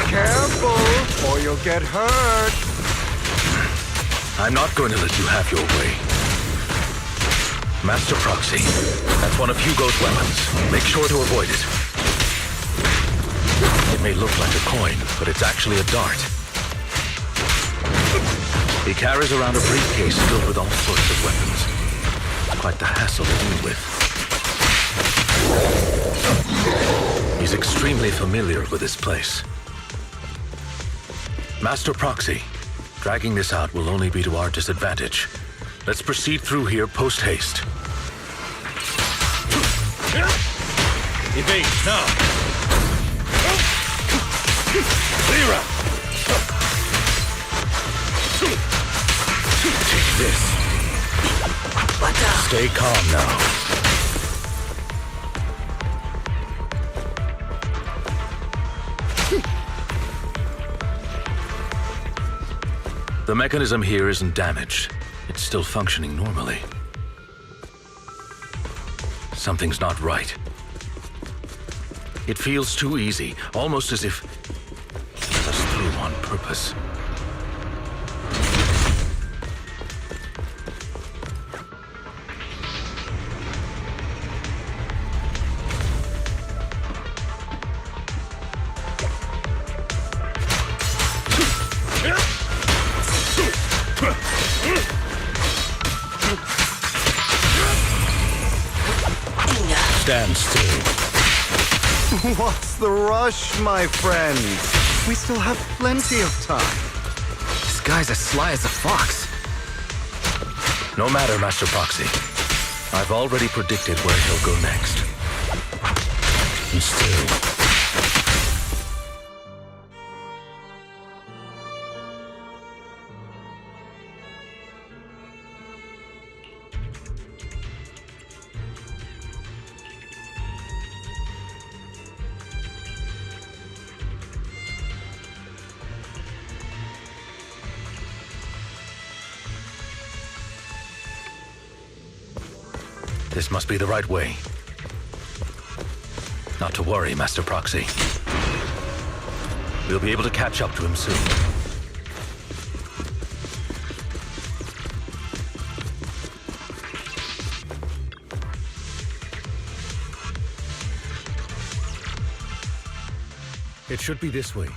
Careful, or you'll get hurt. I'm not going to let you have your way. Master Proxy, that's one of Hugo's weapons. Make sure to avoid it. It may look like a coin, but it's actually a dart. He carries around a briefcase filled with all sorts of weapons. Quite the hassle to deal with. He's extremely familiar with this place. Master Proxy, dragging this out will only be to our disadvantage. Let's proceed through here post-haste. Evade, now! Clear out! Take this. Stay calm now. The mechanism here isn't damaged. It's still functioning normally. Something's not right. It feels too easy, almost as if it let us through on purpose. Stand still. What's the rush, my friend? We still have plenty of time. This guy's as sly as a fox. No matter, Master Proxy. I've already predicted where he'll go next. And still... This must be the right way. Not to worry, Master Proxy. We'll be able to catch up to him soon. It should be this way.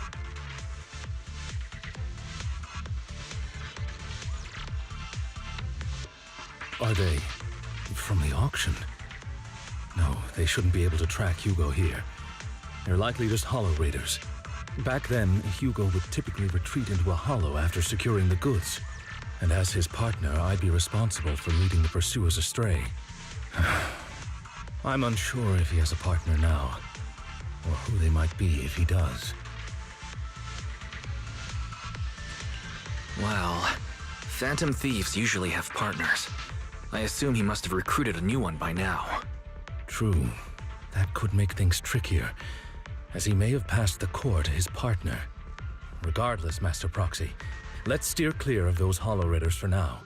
Are they from the auction? No, they shouldn't be able to track Hugo here. They're likely just hollow raiders. Back then, Hugo would typically retreat into a hollow after securing the goods. And as his partner, I'd be responsible for leading the pursuers astray. I'm unsure if he has a partner now, or who they might be if he does. Well, phantom thieves usually have partners. I assume he must have recruited a new one by now. True. That could make things trickier, as he may have passed the core to his partner. Regardless, Master Proxy, let's steer clear of those hollow raiders for now.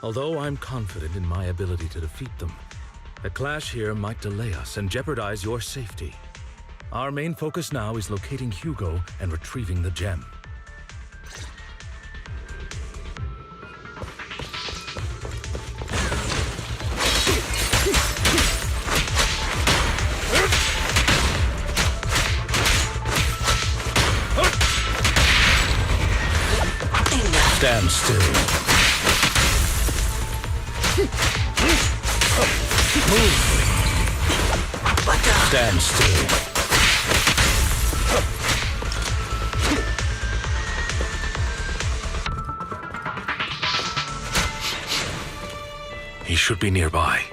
Although I'm confident in my ability to defeat them, a clash here might delay us and jeopardize your safety. Our main focus now is locating Hugo and retrieving the gem. Stand still. Move. Stand still. He should be nearby.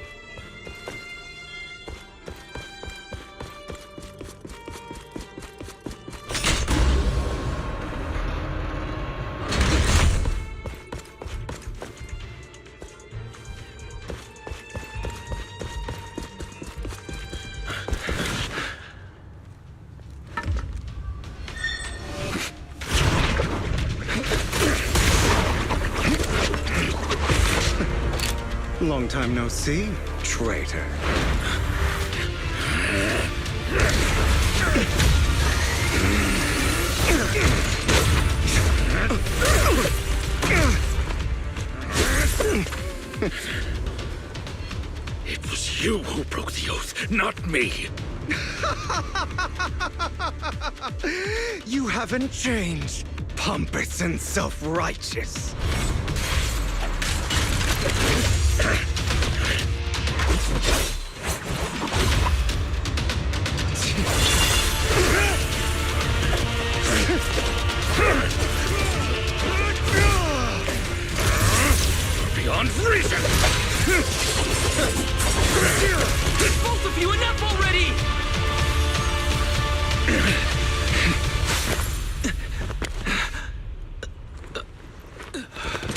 Long time no see, traitor. It was you who broke the oath, not me. You haven't changed, pompous and self-righteous. Beyond reason! Both of you, enough already!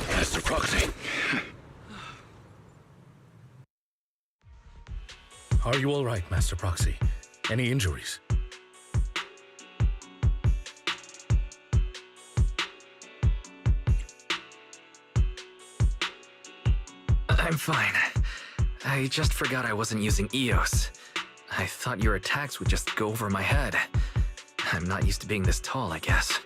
Master Proxy. Are you all right, Master Proxy? Any injuries? I'm fine. I just forgot I wasn't using EOS. I thought your attacks would just go over my head. I'm not used to being this tall, I guess.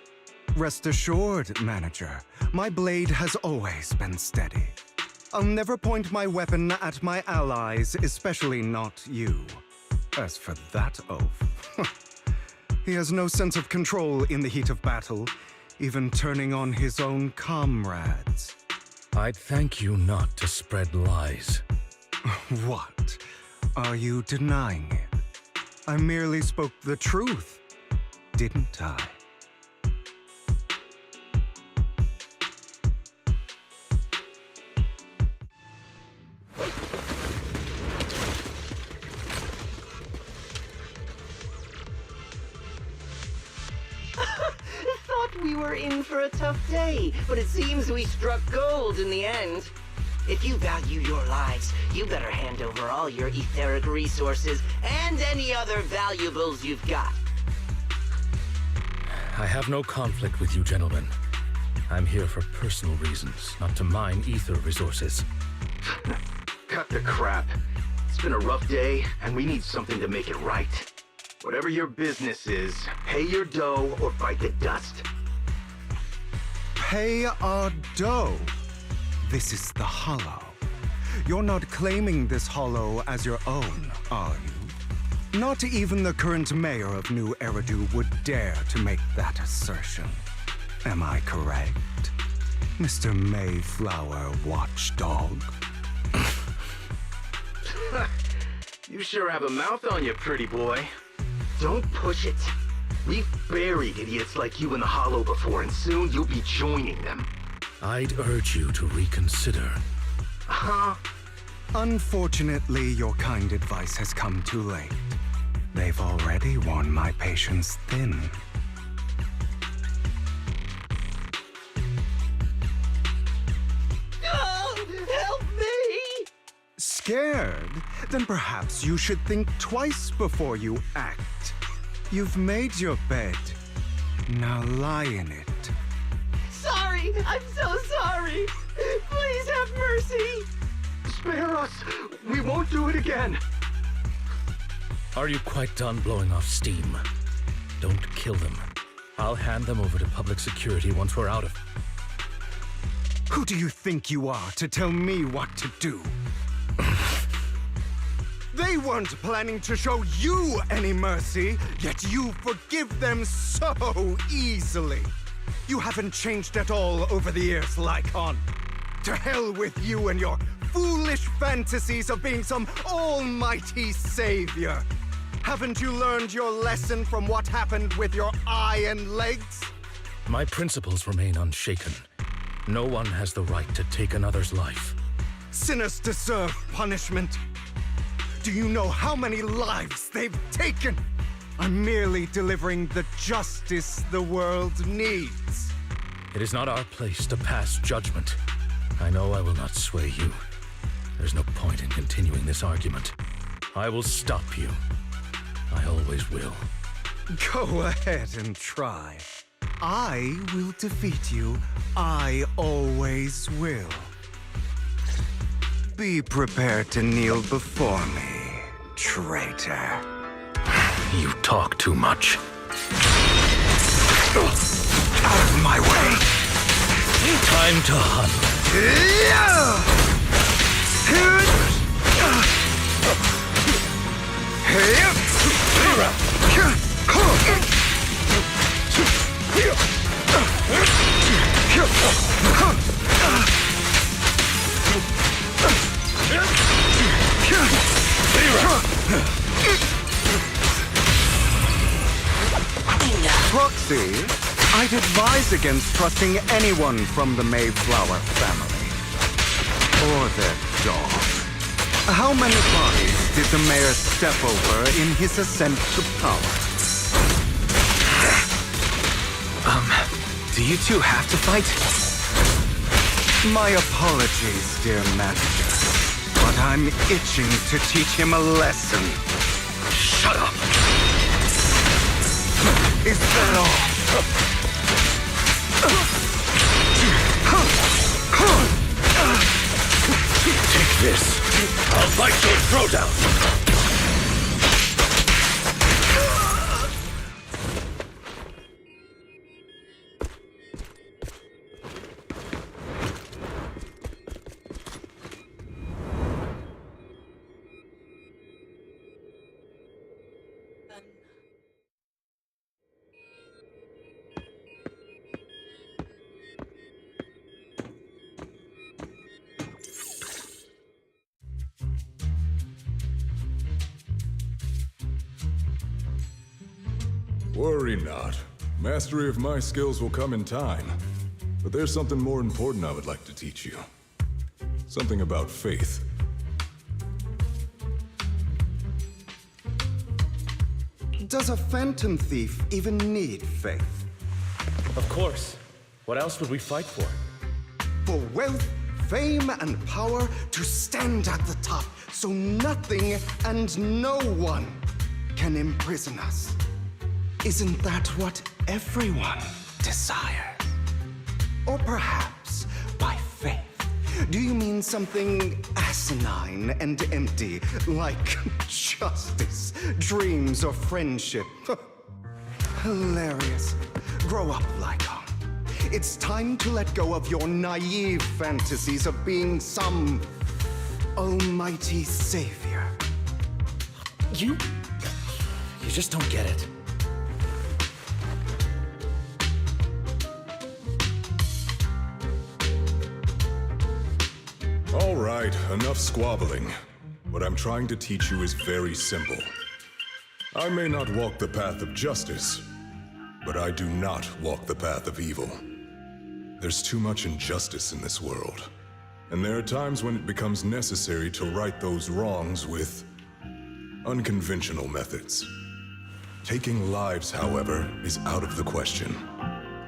Rest assured, Manager, my blade has always been steady. I'll never point my weapon at my allies, especially not you. As for that oaf, he has no sense of control in the heat of battle, even turning on his own comrades. I'd thank you not to spread lies. What? Are you denying it? I merely spoke the truth, didn't I? Thought we were in for a tough day, but it seems we struck gold in the end. If you value your lives, you better hand over all your etheric resources and any other valuables you've got. I have no conflict with you, gentlemen. I'm here for personal reasons, not to mine ether resources. Cut the crap. It's been a rough day, and we need something to make it right. Whatever your business is, pay your dough or bite the dust. Pay our dough. This is the Hollow. You're not claiming this Hollow as your own, are you? Not even the current mayor of New Eridu would dare to make that assertion. Am I correct, Mr. Mayflower Watchdog? You sure have a mouth on you, pretty boy. Don't push it. We've buried idiots like you in the Hollow before, and soon you'll be joining them. I'd urge you to reconsider. Huh? Unfortunately, your kind advice has come too late. They've already worn my patience thin. Oh, help me! Scared? Then perhaps you should think twice before you act. You've made your bed. Now lie in it. Sorry! I'm so sorry! Please have mercy! Spare us! We won't do it again! Are you quite done blowing off steam? Don't kill them. I'll hand them over to public security once we're out of... Who do you think you are to tell me what to do? They weren't planning to show you any mercy, yet you forgive them so easily. You haven't changed at all over the years, Lycon. To hell with you and your foolish fantasies of being some almighty savior. Haven't you learned your lesson from what happened with your eye and legs? My principles remain unshaken. No one has the right to take another's life. Sinners deserve punishment. Do you know how many lives they've taken? I'm merely delivering the justice the world needs. It is not our place to pass judgment. I know I will not sway you. There's no point in continuing this argument. I will stop you. I always will. Go ahead and try. I will defeat you. I always will. Be prepared to kneel before me, traitor. You talk too much. Out of my way! Time to hunt. Proxy, I'd advise against trusting anyone from the Mayflower family. Or their dog. How many bodies did the mayor step over in his ascent to power? Do you two have to fight? My apologies, dear master. But I'm itching to teach him a lesson. Shut up! Is that all? Take this. I'll bite your throat out. Worry not. Mastery of my skills will come in time. But there's something more important I would like to teach you. Something about faith. Does a phantom thief even need faith? Of course. What else would we fight for? For wealth, fame, and power to stand at the top, so nothing and no one can imprison us. Isn't that what everyone desires? Or perhaps by faith, do you mean something asinine and empty, like justice, dreams, or friendship? Hilarious. Grow up, Lycon. It's time to let go of your naive fantasies of being some almighty savior. You You just don't get it. All right, enough squabbling. What I'm trying to teach you is very simple. I may not walk the path of justice, but I do not walk the path of evil. There's too much injustice in this world, and there are times when it becomes necessary to right those wrongs with unconventional methods. Taking lives, however, is out of the question.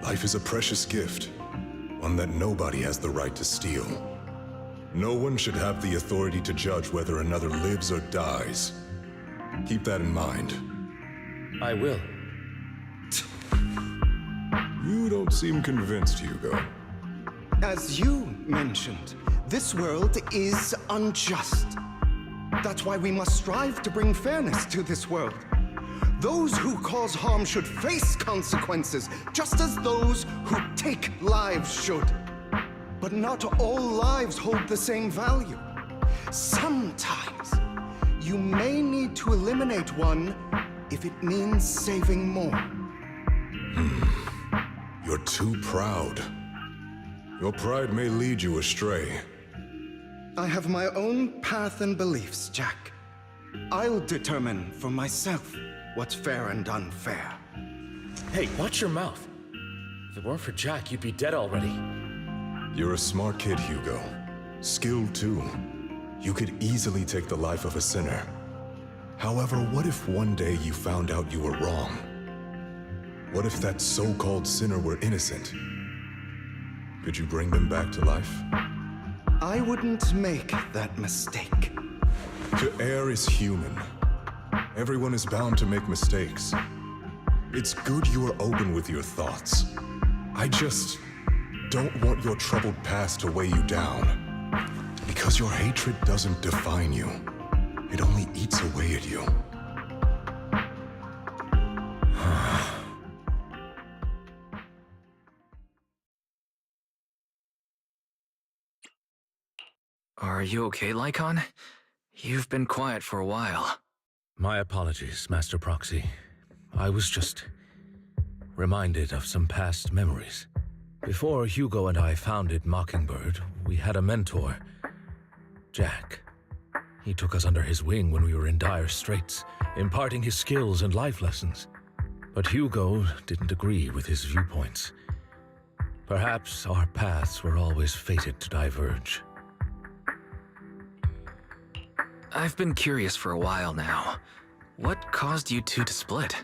Life is a precious gift, one that nobody has the right to steal. No one should have the authority to judge whether another lives or dies. Keep that in mind. I will. You don't seem convinced, Hugo. As you mentioned, this world is unjust. That's why we must strive to bring fairness to this world. Those who cause harm should face consequences, just as those who take lives should. But not all lives hold the same value. Sometimes, you may need to eliminate one if it means saving more. You're too proud. Your pride may lead you astray. I have my own path and beliefs, Jack. I'll determine for myself what's fair and unfair. Hey, watch your mouth. If it weren't for Jack, you'd be dead already. You're a smart kid, Hugo. Skilled too. You could easily take the life of a sinner. However, what if one day you found out you were wrong? What if that so-called sinner were innocent? Could you bring them back to life? I wouldn't make that mistake. To err is human. Everyone is bound to make mistakes. It's good you are open with your thoughts. I just don't want your troubled past to weigh you down. Because your hatred doesn't define you. It only eats away at you. Are you okay, Lycon? You've been quiet for a while. My apologies, Master Proxy. I was just reminded of some past memories. Before Hugo and I founded Mockingbird, we had a mentor, Jack. He took us under his wing when we were in dire straits, imparting his skills and life lessons. But Hugo didn't agree with his viewpoints. Perhaps our paths were always fated to diverge. I've been curious for a while now. What caused you two to split?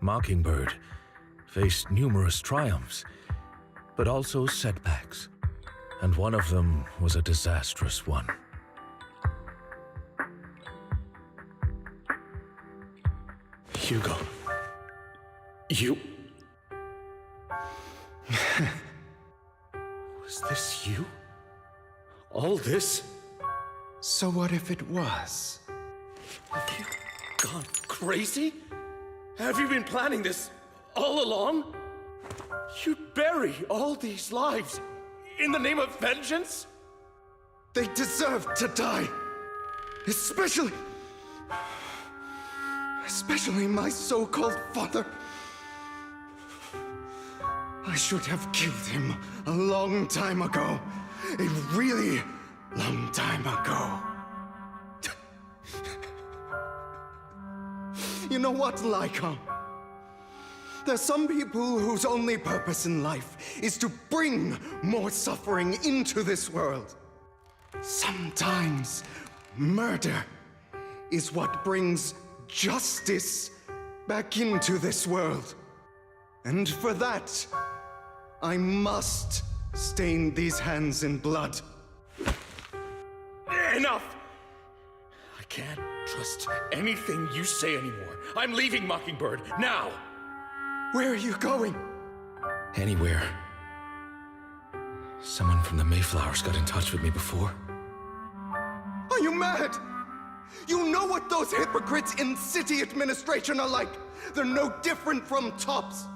Mockingbird faced numerous triumphs, but also setbacks. And one of them was a disastrous one. Hugo. You... Was this you? All this? So what if it was? Have you gone crazy? Have you been planning this all along? You'd bury all these lives in the name of vengeance? They deserve to die. Especially my so-called father. I should have killed him a long time ago. A really long time ago. You know what, Lycon? There's some people whose only purpose in life is to bring more suffering into this world. Sometimes murder is what brings justice back into this world. And for that, I must stain these hands in blood. Enough! I can't trust anything you say anymore. I'm leaving Mockingbird, now! Where are you going? Anywhere. Someone from the Mayflowers got in touch with me before. Are you mad? You know what those hypocrites in city administration are like. They're no different from tops.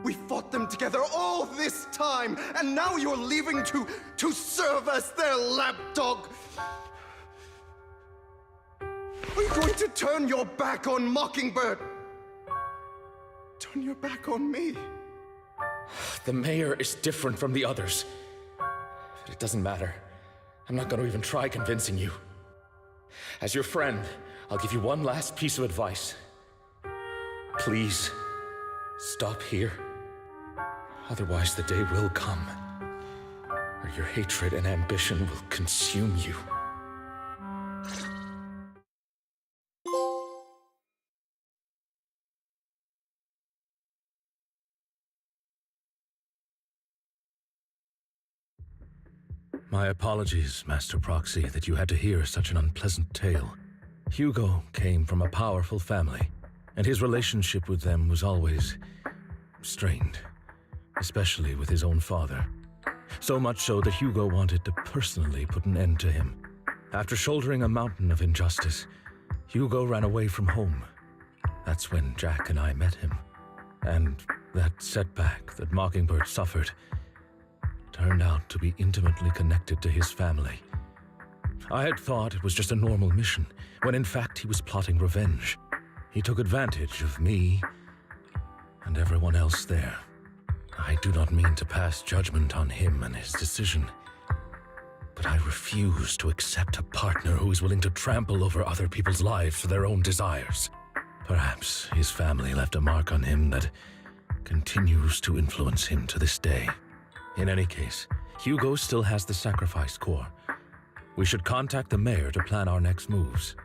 We fought them together all this time, and now you're leaving to serve as their lapdog. Are you going to turn your back on Mockingbird? Turn your back on me? The mayor is different from the others. But it doesn't matter. I'm not going to even try convincing you. As your friend, I'll give you one last piece of advice. Please, stop here. Otherwise, the day will come where your hatred and ambition will consume you. My apologies, Master Proxy, that you had to hear such an unpleasant tale. Hugo came from a powerful family, and his relationship with them was always strained, especially with his own father. So much so that Hugo wanted to personally put an end to him. After shouldering a mountain of injustice, Hugo ran away from home. That's when Jack and I met him. And that setback that Mockingbird suffered turned out to be intimately connected to his family. I had thought it was just a normal mission, when in fact he was plotting revenge. He took advantage of me and everyone else there. I do not mean to pass judgment on him and his decision, but I refuse to accept a partner who is willing to trample over other people's lives for their own desires. Perhaps his family left a mark on him that continues to influence him to this day. In any case, Hugo still has the sacrifice core. We should contact the mayor to plan our next moves.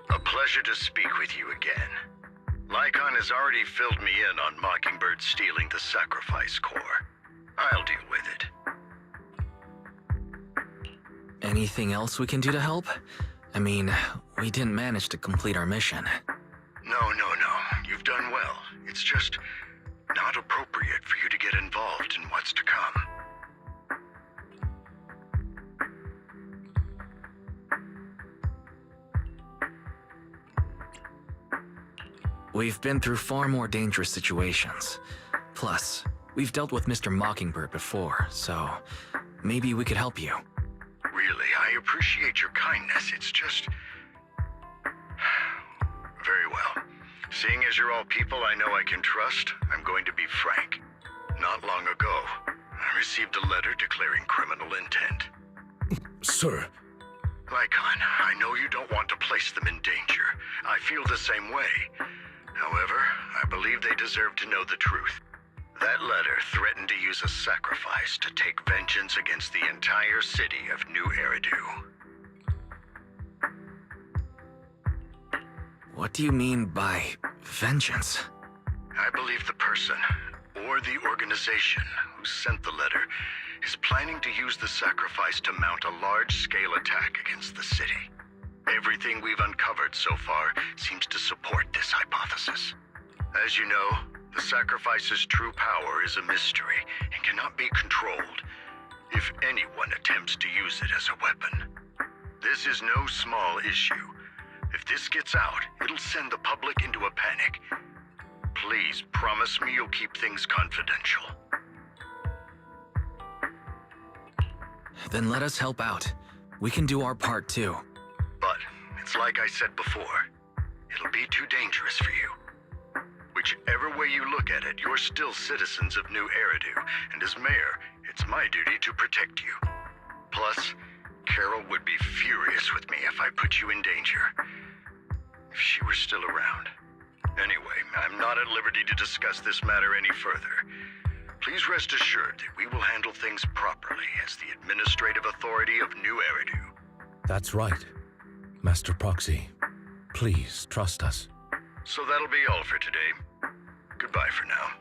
A pleasure to speak with you again. Lycon has already filled me in on Mockingbird stealing the sacrifice core. I'll deal with it. Anything else we can do to help? I mean, we didn't manage to complete our mission. No. You've done well. It's just not appropriate for you to get involved in what's to come. We've been through far more dangerous situations. Plus, we've dealt with Mr. Mockingbird before, so maybe we could help you. Really, I appreciate your kindness. It's just... Very well. Seeing as you're all people I know I can trust, I'm going to be frank. Not long ago, I received a letter declaring criminal intent. Sir. Lycon, I know you don't want to place them in danger. I feel the same way. However, I believe they deserve to know the truth. That letter threatened to use a sacrifice to take vengeance against the entire city of New Eridu. What do you mean by vengeance? I believe the person, or the organization, who sent the letter is planning to use the sacrifice to mount a large-scale attack against the city. Everything we've uncovered so far seems to support this hypothesis. As you know, the sacrifice's true power is a mystery and cannot be controlled if anyone attempts to use it as a weapon. This is no small issue. If this gets out, it'll send the public into a panic. Please promise me you'll keep things confidential. Then let us help out. We can do our part too. But it's like I said before, it'll be too dangerous for you. Whichever way you look at it, you're still citizens of New Eridu, and as mayor, it's my duty to protect you. Plus, Carol would be furious with me if I put you in danger. If she were still around. Anyway, I'm not at liberty to discuss this matter any further. Please rest assured that we will handle things properly as the administrative authority of New Eridu. That's right. Master Proxy, please trust us. So that'll be all for today. Goodbye for now.